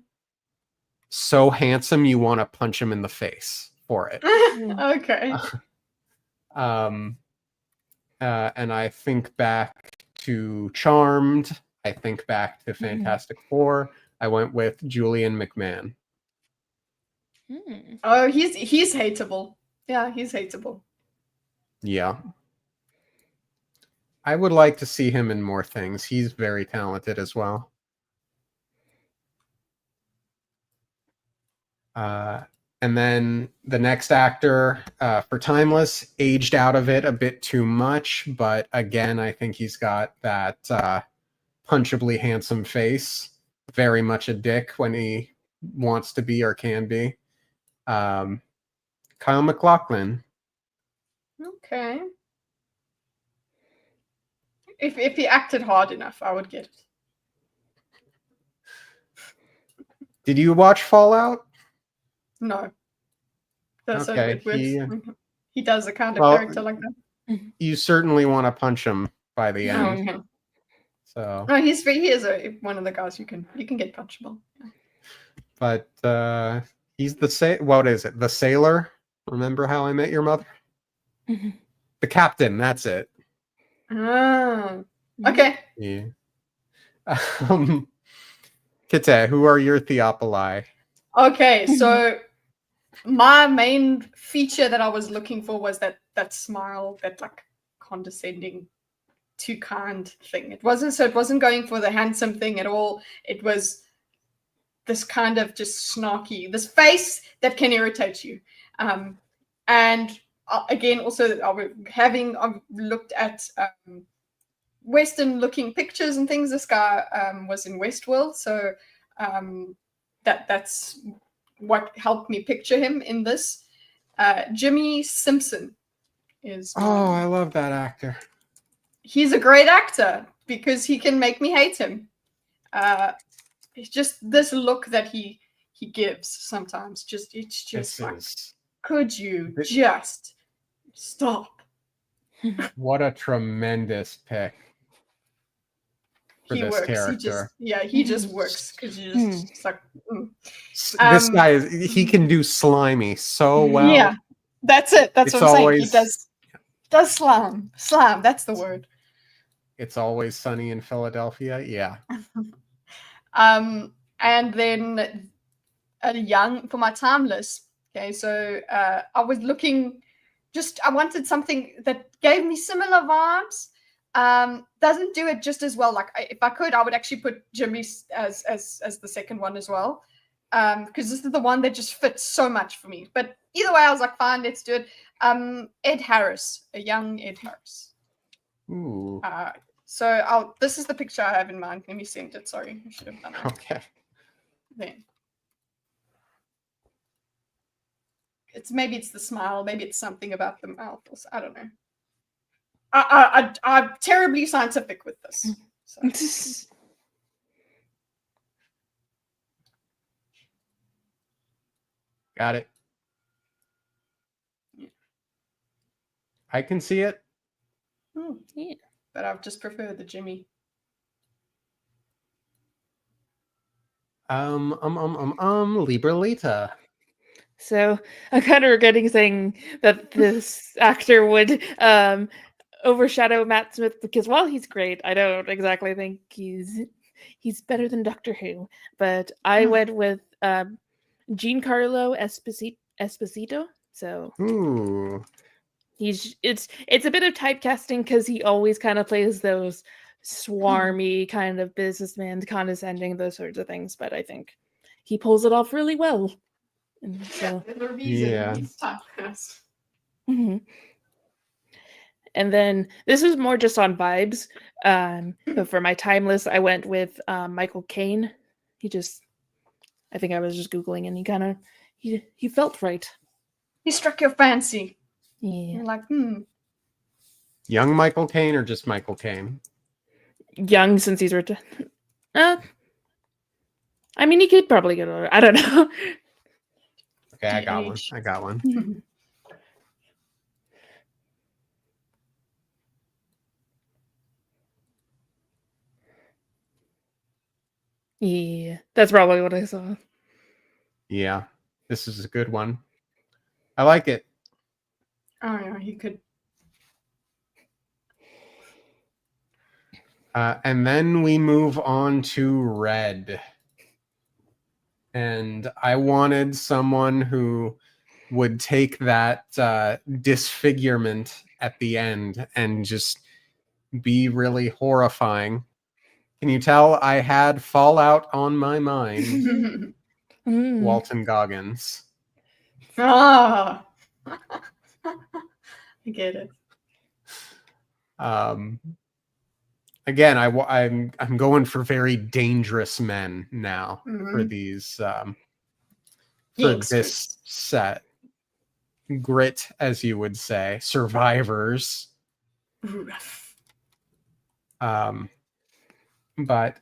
so handsome you want to punch him in the face for it. Okay. And I think back to Charmed. I think back to Fantastic Four. I went with Julian McMahon. Oh, he's hateable. Yeah, he's hateable. Yeah. I would like to see him in more things. He's very talented as well. And then the next actor for Timeless aged out of it a bit too much, but again, I think he's got that punchably handsome face. Very much a dick when he wants to be or can be. Kyle MacLachlan. Okay. If he acted hard enough, I would get it. Did you watch Fallout? No. That's okay. He does a kind of character like that. You certainly want to punch him by the end. Okay. So no, he is one of the guys you can get punchable. But he's what is it? The sailor? Remember How I Met Your Mother? The captain, that's it. Ah. Okay. Yeah. Kitteh, who are your Theopoli? Okay, so my main feature that I was looking for was that smile, that like condescending, too kind thing. It wasn't going for the handsome thing at all. It was this kind of just snarky, this face that can irritate you. And again, also I've looked at Western looking pictures and things. This guy was in Westworld, so that's what helped me picture him in this. Jimmy Simpson is. Oh, I love that actor. He's a great actor because he can make me hate him. It's just this look that he gives sometimes. It's just like, could you just stop? What a tremendous pick for He this works. character. He just works because you just it's like. This guy he can do slimy so well. Yeah, that's it. That's what I'm saying. He does slam. That's the word. It's Always Sunny in Philadelphia. Yeah. And then for my timeless. Okay, so I was looking. I wanted something that gave me similar vibes. Doesn't do it just as well. Like if I could, I would actually put Jimmy as the second one as well, because this is the one that just fits so much for me. But either way, I was like, fine, let's do it. Ed Harris, a young Ed Harris. Ooh. So this is the picture I have in mind. Let me send it. Sorry, I should have done that. Okay. Then. Maybe it's the smile, maybe it's something about the mouth. I don't know. I'm terribly scientific with this. So. Got it. Yeah. I can see it. Yeah. But I just prefer the Jimmy. Libralita. So I'm kind of regretting saying that this actor would overshadow Matt Smith because while he's great, I don't exactly think he's better than Doctor Who. But I went with Giancarlo Esposito. So ooh, it's a bit of typecasting because he always kind of plays those swarmy kind of businessman, condescending, those sorts of things. But I think he pulls it off really well. And so, yeah. Mm-hmm. And then this is more just on vibes. But for my timeless, I went with Michael Caine. I think I was just Googling and he felt right. He struck your fancy. Yeah. You're like, Young Michael Caine or just Michael Caine? Young since he's retired. I mean, he could probably get older. I don't know. Okay, I got one. Yeah, that's probably what I saw. Yeah, this is a good one. I like it. Oh yeah, he could. And then we move on to Red. And I wanted someone who would take that disfigurement at the end and just be really horrifying. Can you tell I had Fallout on my mind? Walton Goggins. Ah, I get it. Again, I'm going for very dangerous men now for these for this set. Grit, as you would say, survivors. But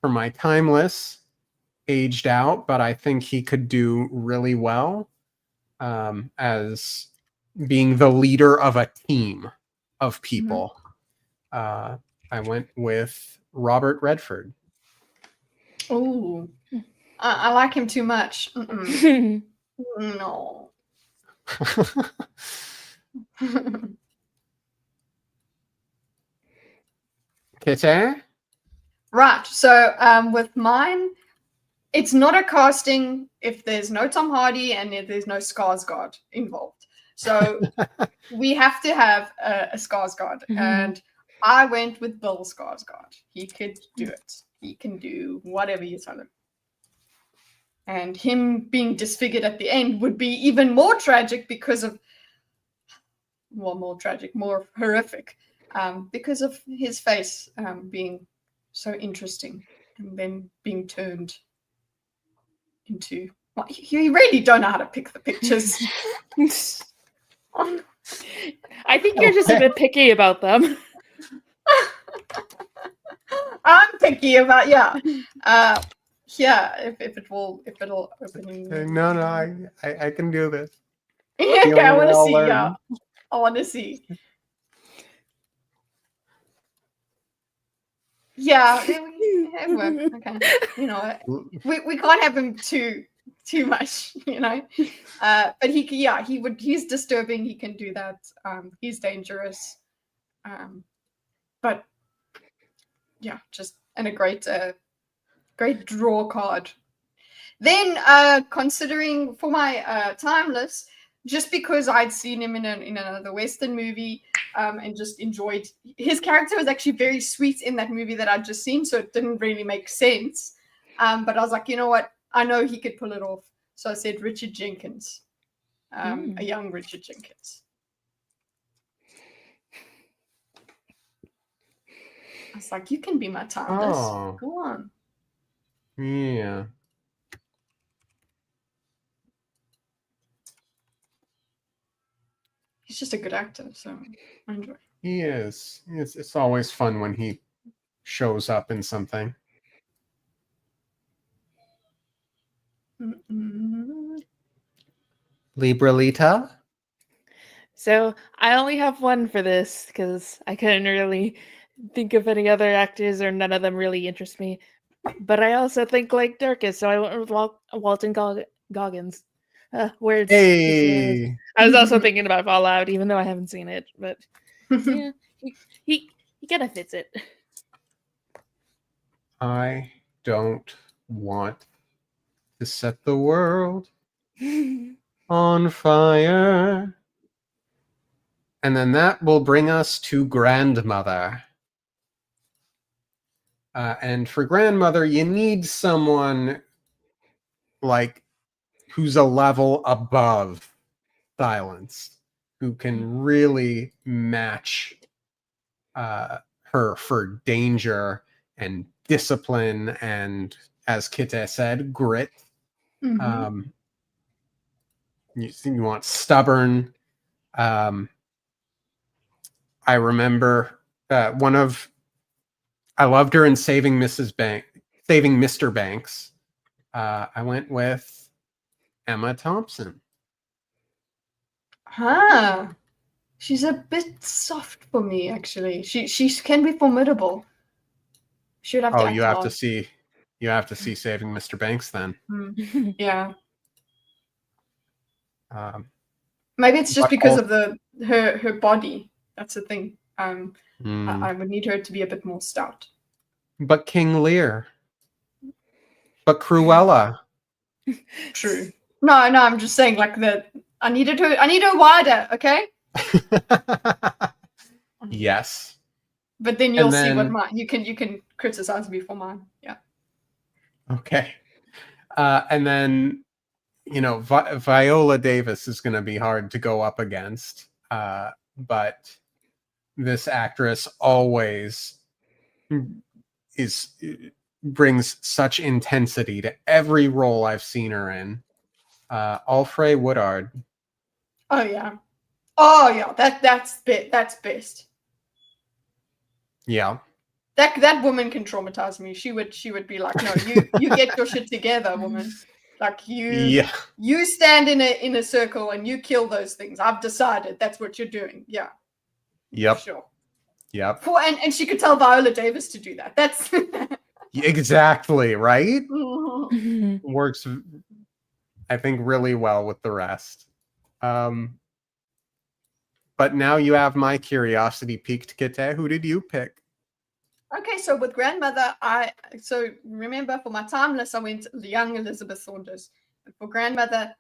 for my timeless, aged out, but I think he could do really well as being the leader of a team of people. I went with Robert Redford. Oh, I like him too much. No. Kitteh? Right. So with mine, it's not a casting if there's no Tom Hardy and if there's no Skarsgård involved. So we have to have a Skarsgård, and I went with Bill Skarsgård. He could do it. He can do whatever you tell him. And him being disfigured at the end would be even more tragic because of, well, more tragic, more horrific, because of his face being so interesting and then being turned into. Well, you really don't know how to pick the pictures. I think you're just a bit picky about them. I'm picky about if it'll open. No, I can do this. Okay, I want to I'll see. learn. Yeah, I want to see. Yeah, it worked. Okay, you know what? We can't have him too much, you know. But he's disturbing. He can do that. He's dangerous. But yeah, just and a great draw card. Then considering for my timeless, just because I'd seen him in another Western movie and just enjoyed his character was actually very sweet in that movie that I'd just seen, so it didn't really make sense. But I was like, you know what? I know he could pull it off. So I said Richard Jenkins, a young Richard Jenkins. I was like, you can be my timeless. Oh. Go on. Yeah. He's just a good actor, so I enjoy. He is. It's always fun when he shows up in something. Libralita? So I only have one for this because I couldn't really think of any other actors, or none of them really interest me. But I also think like Dorkus, so I went with Walton Goggins. Words. Hey! I was also thinking about Fallout, even though I haven't seen it. But yeah, he kind of fits it. I don't want to set the world on fire. And then that will bring us to grandmother. And for grandmother, you need someone like who's a level above Silence, who can really match her for danger and discipline and, as Kitteh said, grit. Mm-hmm. You want stubborn. I remember I loved her in Saving Mr. Banks. I went with Emma Thompson. She's a bit soft for me, actually. She can be formidable. Should have to. Oh, you have to see Saving Mr. Banks then. Yeah. Maybe it's just because of her body. That's the thing. I would need her to be a bit more stout. But King Lear. But Cruella. True. No, I'm just saying like I need her wider, okay? Yes. But then you'll see what mine. You can criticize me for mine. Yeah. Okay. And then Viola Davis is going to be hard to go up against, but this actress always brings such intensity to every role I've seen her in. Alfre Woodard. Oh yeah, that's best. Yeah. That woman can traumatize me. She would be like, no, you get your shit together, woman. Like you stand in a circle and you kill those things. I've decided that's what you're doing. Yeah. Yep. Sure. Yep. And she could tell Viola Davis to do that. That's exactly right. Works, I think, really well with the rest. But now you have my curiosity piqued, Kitteh. Who did you pick? Okay, so with grandmother, so remember for my timeless, I went young Elizabeth Saunders. But for grandmother,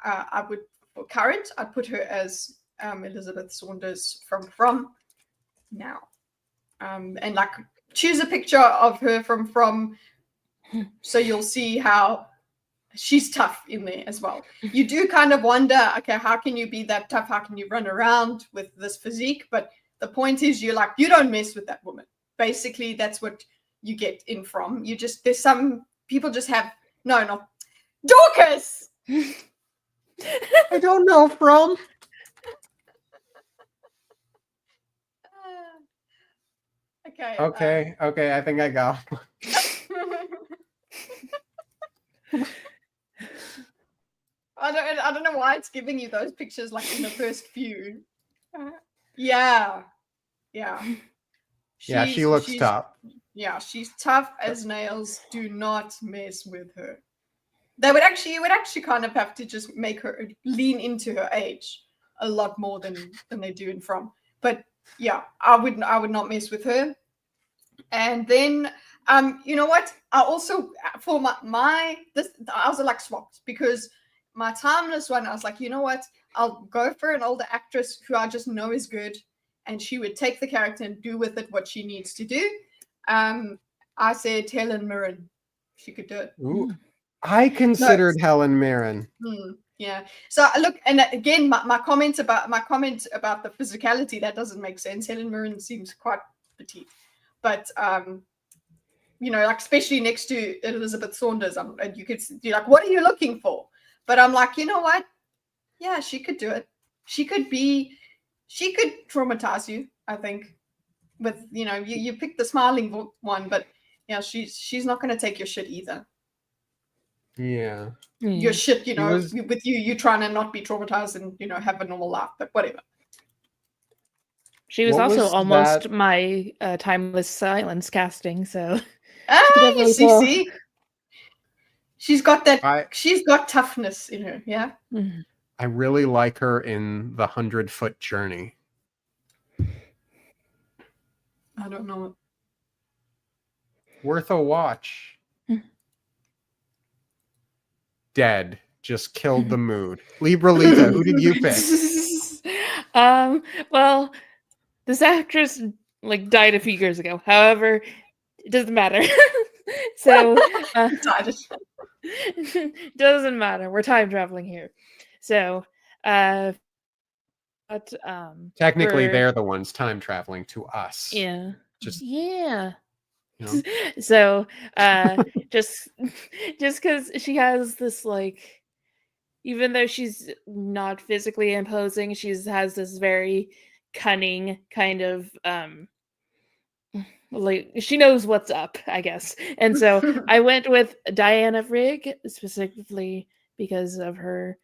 I would, for current, I'd put her as Elizabeth Saunders from now. And like choose a picture of her from so you'll see how she's tough in there as well. You do kind of wonder, okay, how can you be that tough? How can you run around with this physique? But the point is, you're like, you don't mess with that woman. Basically, that's what you get in from. You just, there's some people just have, no, not Dorkus! I don't know from. Okay. Okay, I think I got. I don't know why it's giving you those pictures like in the first few. Yeah. Yeah, she looks she's tough. Yeah, she's tough as nails. Do not mess with her. You would actually kind of have to just make her lean into her age a lot more than they do in From. But yeah, I would not mess with her. And then you know what? I also for my this I was like swapped because my timeless one, I was like, you know what? I'll go for an older actress who I just know is good, and she would take the character and do with it what she needs to do. I said Helen Mirren. She could do it. Ooh, I considered Helen Mirren. Yeah. So look, and again, my comment about the physicality, that doesn't make sense. Helen Mirren seems quite petite, but you know, like especially next to Elizabeth Saunders, and you're like, what are you looking for? But I'm like, you know what? Yeah, she could do it. She could traumatize you, I think. With, you know, you pick the smiling one, but yeah, she's not going to take your shit either. Yeah. Your shit, you know, with you trying to not be traumatized and, you know, have a normal life, but whatever. She was also almost my timeless silence casting, so you see, she's got that. She's got toughness in her. Yeah. Mm-hmm. I really like her in the 100-Foot Journey. I don't know. Worth a watch. Dead. Just killed the mood. Libralita, who did you pick? Well, this actress like died a few years ago. However, it doesn't matter. So doesn't matter. We're time traveling here. So but technically they're the ones time traveling to us. Yeah. Just yeah. You know? So just because she has this, like, even though she's not physically imposing, has this very cunning kind of like, she knows what's up, I guess. And so I went with Diana Rigg specifically because of her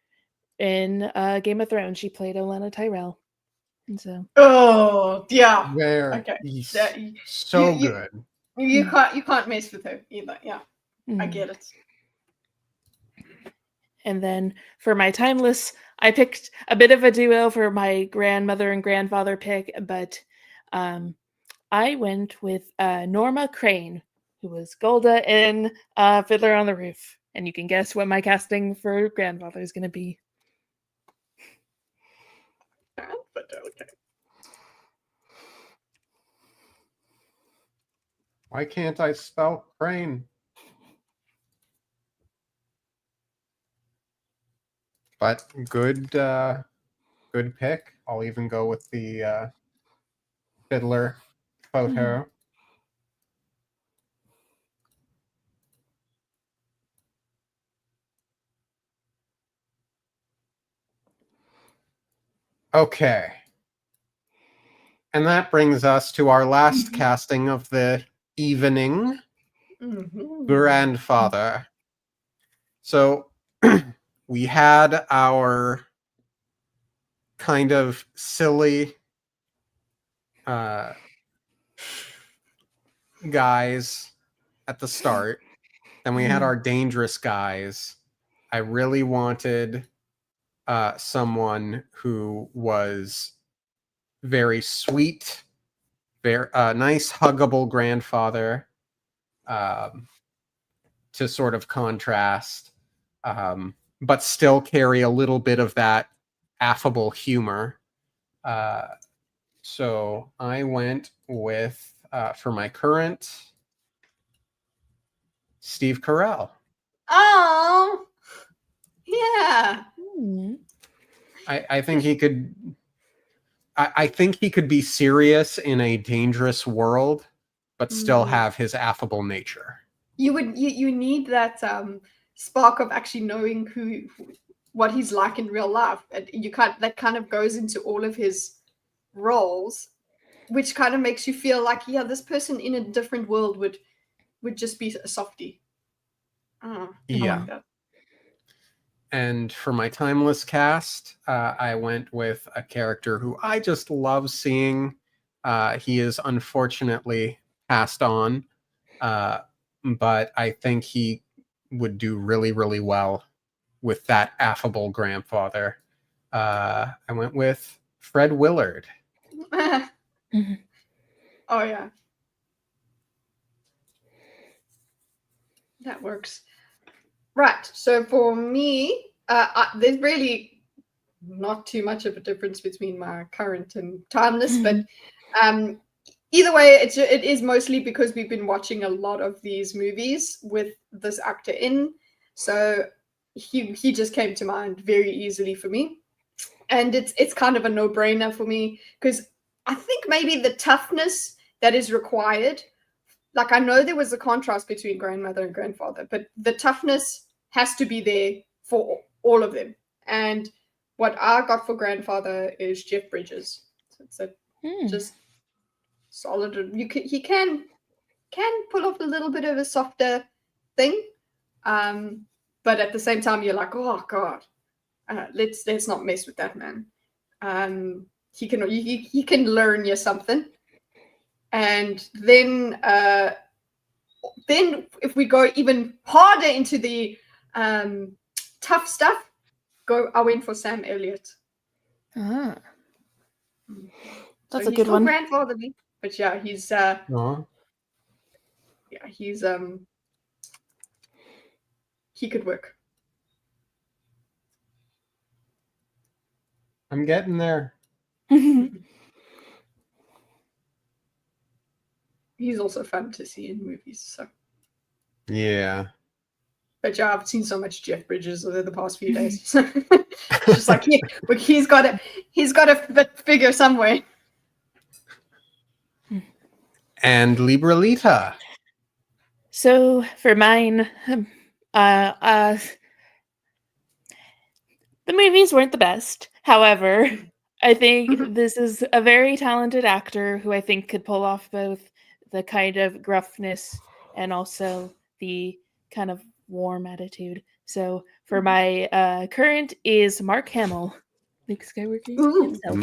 in Game of Thrones. She played Olenna Tyrell. And so yeah. Okay. So good. You can't mess with her either. Yeah. I get it. And then for my timeless, I picked a bit of a duo for my grandmother and grandfather pick, but I went with Norma Crane, who was Golda in Fiddler on the Roof. And you can guess what my casting for grandfather is going to be. But okay. Why can't I spell crane? But good pick. I'll even go with the fiddler photo. Okay. And that brings us to our last casting of the evening, grandfather. So we had our kind of silly guys at the start. Then we had our dangerous guys. I really wanted someone who was very sweet, nice huggable grandfather, to sort of contrast, but still carry a little bit of that affable humor. So I went with, for my current, Steve Carell. Oh, yeah. Hmm. I think he could. I think he could be serious in a dangerous world, but still have his affable nature. You need that spark of actually knowing what he's like in real life, and that kind of goes into all of his roles, which kind of makes you feel like, yeah, this person in a different world would just be a softie. I like that. And for my timeless cast, I went with a character who I just love seeing. He is unfortunately passed on, but I think he would do really, really well with that affable grandfather. I went with Fred Willard. Mhm. Oh yeah, that works. Right. So for me, there's really not too much of a difference between my current and timeless, but either way, it is mostly because we've been watching a lot of these movies with this actor in, so he just came to mind very easily for me, and it's kind of a no-brainer for me because I think maybe the toughness that is required, like I know there was a contrast between grandmother and grandfather, but the toughness has to be there for all of them. And what I got for grandfather is Jeff Bridges. So it's just solid. He can pull off a little bit of a softer thing, but at the same time you're like, oh god, let's not mess with that man. He can learn you something. And then if we go even harder into the tough stuff, I went for Sam Elliott. That's So a good one. Grandfatherly, but yeah, he's he could work. I'm getting there. He's also fun to see in movies. So yeah. But yeah, I've seen so much Jeff Bridges over the past few days. So it's just like he's got to figure somewhere. And Libralita. So for mine, the movies weren't the best. However, I think this is a very talented actor who I think could pull off both the kind of gruffness and also the kind of warm attitude. So for my current is Mark Hamill, Luke Skywalker himself.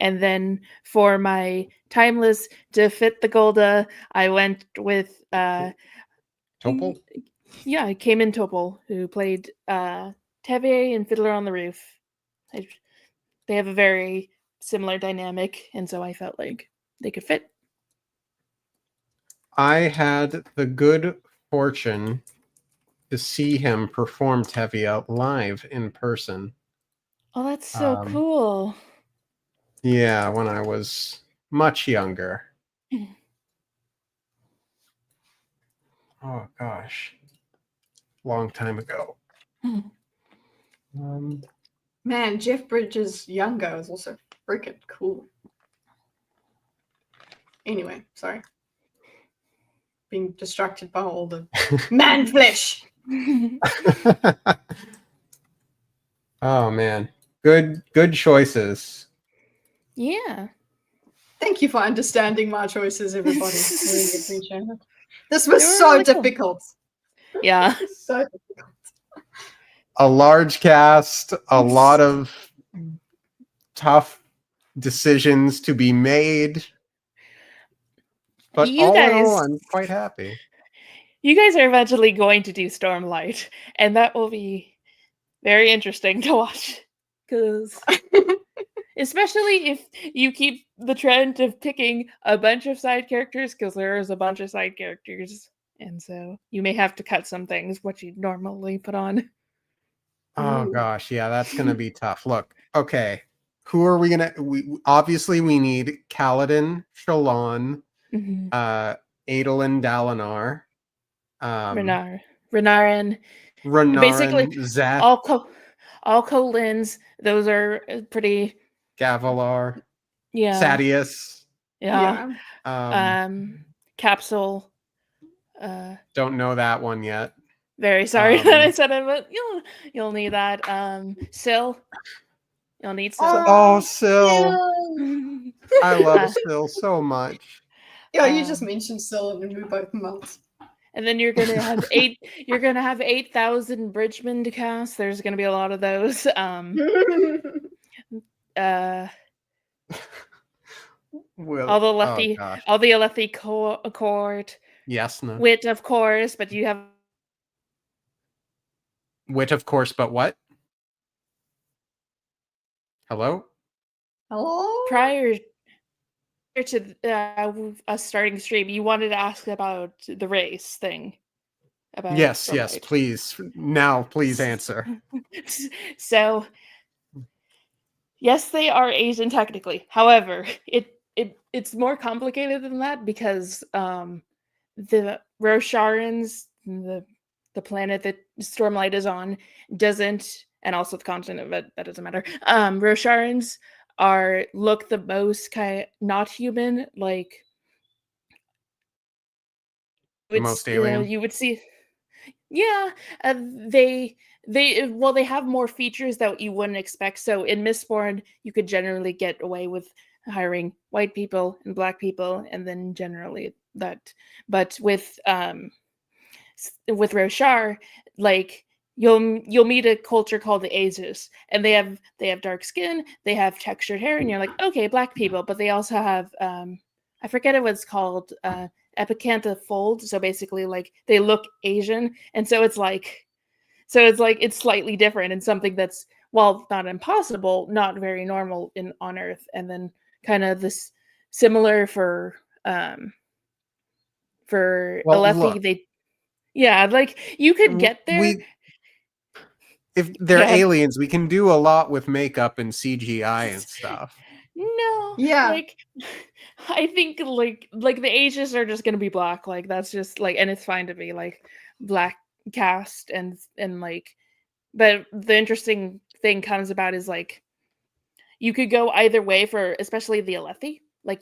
And then for my timeless to fit the Golda, I went with Topol? Yeah, Cayman Topol, who played Tevye in Fiddler on the Roof. They have a very similar dynamic, and so I felt like they could fit. I had the good fortune to see him perform Tevye live in person. Oh, that's so cool. Yeah, when I was much younger. Oh gosh, long time ago. Man, Jeff Bridges younger is also freaking cool. Anyway, sorry, being distracted by all the man flesh. Oh man, good choices. Yeah. Thank you for understanding my choices, everybody. I really appreciate it. This was so really difficult. Cool. Yeah. So difficult. A large cast, a lot of tough decisions to be made. But all in all, I'm quite happy. You guys are eventually going to do Stormlight, and that will be very interesting to watch. Because Especially if you keep the trend of picking a bunch of side characters, because there is a bunch of side characters, and so you may have to cut some things what you normally put on. Oh Ooh. gosh, yeah, that's gonna be tough. Look, okay, who are we gonna? We obviously we need Kaladin, Shallan, Mhm. Adolin, Dalinar, Renarin, basically Renarin, Zeth, all all Colins. Those are pretty. Gavilar, Yeah, Sadeas. yeah. Yeah. Capsule. Don't know that one yet. Very sorry that I Um, said it, but you'll need that. Syl. You'll need Syl. oh, Syl. yeah. I love Uh, Syl so much. Yeah, you just um, mentioned Syl and we both melt. and then you're gonna have 8,000 bridgemen to cast. There's gonna be a lot of those. Uh, Will. all the Oh Alethi, gosh. all the Alethi court, Yasna. Wit, of course, but you have Wit, of course, but what? Hello? Hello? prior to us starting the stream, you wanted to ask about the race thing. About Yes, yes, Stormlight. please. Now, please answer. So, yes, they are Asian technically. However, it's more complicated than that because the Rosharans, the planet that Stormlight is on, doesn't, and also the continent, but that doesn't matter. Rosharans look the most not human, like The most alien. you would see. Yeah, they they have more features that you wouldn't expect. So in Mistborn, you could generally get away with hiring white people and black people, and then generally that. But with Roshar, like you'll meet a culture called the Aegis, and they have dark skin, they have textured hair, and you're like, okay, black people. But they also have I forget what it's called, epicantha fold. So basically, like they look Asian, and so it's like it's slightly different and something that's, while not impossible, not very normal on Earth. And then kind of this similar for Well, Alethi, look, they like you could get there. if they're Yeah. aliens, we can do a lot with makeup and CGI and stuff. No, Yeah. like I think like the Ages are just gonna be black. Like that's just like, and it's fine to be like black cast and like, but the interesting thing comes about is like you could go either way for especially the Alethi. Like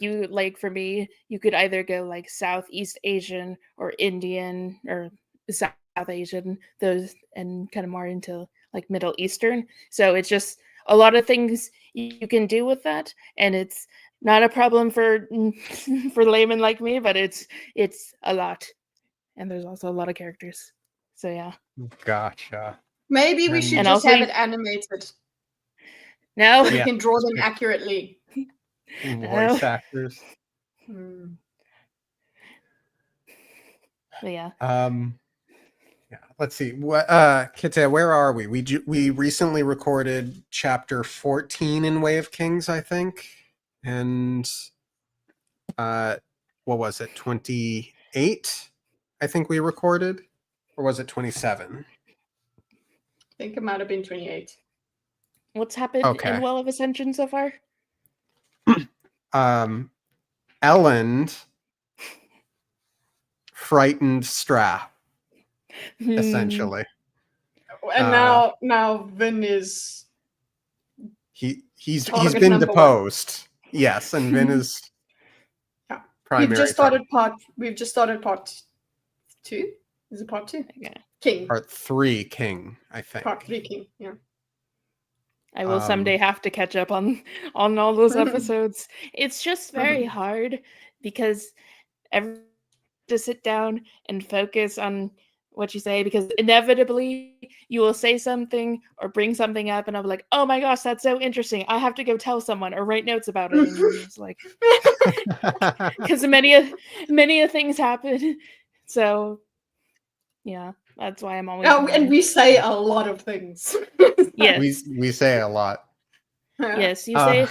for me, you could either go like Southeast Asian or Indian or South Asian, those, and kind of more into like Middle Eastern. So it's just a lot of things you can do with that, and it's not a problem for for laymen like me, but it's a lot, and there's also a lot of characters. So yeah. Gotcha. Maybe we And- should And just also have you- it animated No, so we Yeah. can draw them accurately. Voice actors. Hmm. but yeah. Yeah, let's see. What Kitteh, where are we? We recently recorded chapter 14 in Way of Kings, I think. And what was it? 28? I think we recorded, or was it 27? I think it might have been 28. What's happened Okay. in Well of Ascension so far? Elend frightened Strap, essentially. And now Vin is He's target been number one. deposed. Yes, and Vin is Yeah. primary. We've just started part 2. Is it part 2? Okay. King. Part 3 King, I think. Part 3 King. Yeah. I will someday have to catch up on all those Mhm. episodes. It's just very hard because every to sit down and focus on what you say, because inevitably you will say something or bring something up and I'll be like, oh my gosh, that's so interesting. I have to go tell someone or write notes about it. And you're just like, because many things happen. So yeah, that's why I'm always Oh, and we say a lot of things. yes. we say a lot. Yes, Uh,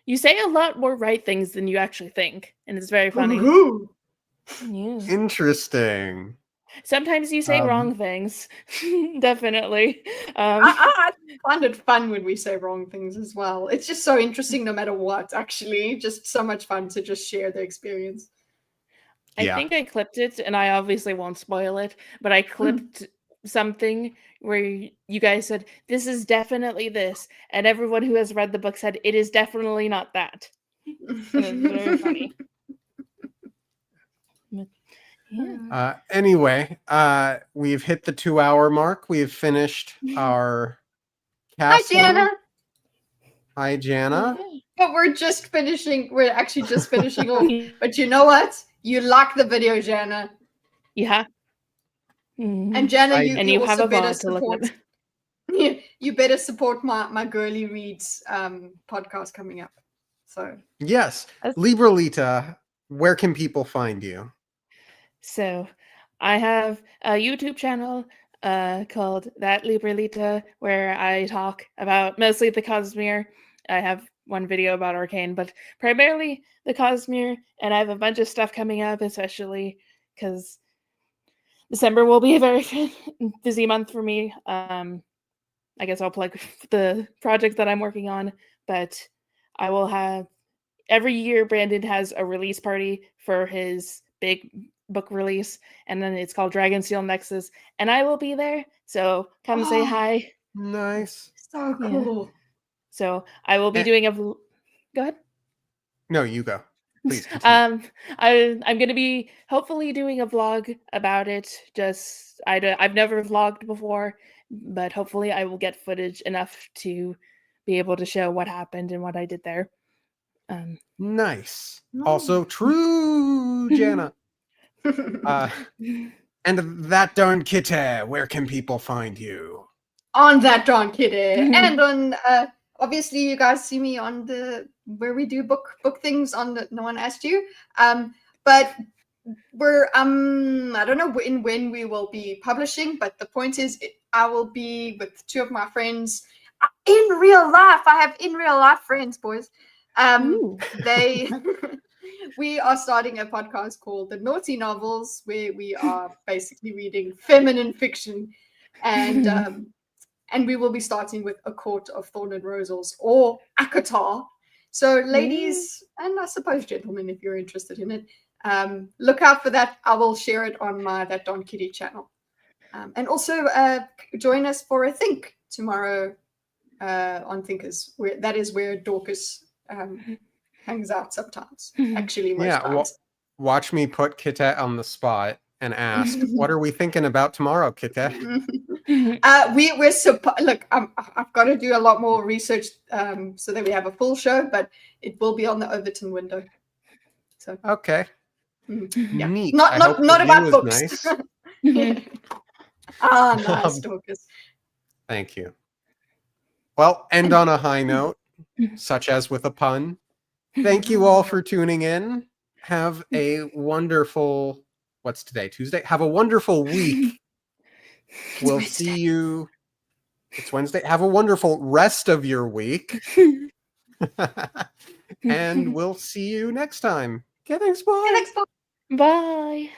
you say a lot more right things than you actually think, and it's very funny. Woohoo. Yeah. interesting. Sometimes you say Um, wrong things. Definitely. I find it fun when we say wrong things as well. It's just so interesting no matter what, actually. Just so much fun to just share the experience. I Yeah. think I clipped it, and I obviously won't spoil it, but I clipped something where you guys said, "This is definitely this," and everyone who has read the book said, "It is definitely not that." And it's very funny. But, yeah. Anyway, we've hit the 2-hour mark. We've finished our Hi, casting. Jana. Hi, Jana. Yeah. But we're actually just finishing off. But you know what? You like the video, Jana. Yeah. Mhm. And Jana, I- you, And you you have also a better VOD to look support. at. You better support my girly reads podcast coming up. So Yes, That's- Libralita, where can people find you? So, I have a YouTube channel called That Librelita, where I talk about mostly the Cosmere. I have one video about Arcane, but primarily the Cosmere, and I have a bunch of stuff coming up, especially because December will be a very busy month for me. I guess I'll plug the project that I'm working on, but I will have every year Brandon has a release party for his big book release, and then it's called Dragonsteel Nexus, and I will be there. So come say hi. Nice. so Yeah. cool. So I will be Eh. doing a go ahead. No, you go. Please continue. I'm gonna be hopefully doing a vlog about it. Just I've never vlogged before, but hopefully I will get footage enough to be able to show what happened and what I did there. Nice. No. Also true, Jana. And that darn Kitteh, where can people find you? On that darn Kitteh. And on obviously you guys see me on the where we do book things on the No One Asked You. But we're I don't know when we will be publishing, but the point is I will be with two of my friends in real life. I have in real life friends, boys. Ooh. They we are starting a podcast called The Naughty Novels, where we are basically reading feminine fiction, and we will be starting with A Court of Thorn and Roses or Akatar. So, ladies, and I suppose gentlemen, if you're interested in it, look out for that. I will share it on my That Don Kitty channel. And also join us for a think tomorrow on Thinkers. That is where Dorkus hangs out sometimes. Actually, most Yeah, times. watch me put Kitteh on the spot and ask, what are we thinking about tomorrow, Kitteh? Look, I've got to do a lot more research so that we have a full show, but it will be on the Overton window. So Okay. yeah, Neat. not I not hope not the view about is books. nice. Nice, Dorcas. Thank you. Well, end on a high note, such as with a pun. Thank you all for tuning in. Have a wonderful, what's today? Tuesday? Have a wonderful week. We'll see you. It's Wednesday. Have a wonderful rest of your week. And we'll see you next time. Okay, thanks. Bye. Next time. Bye.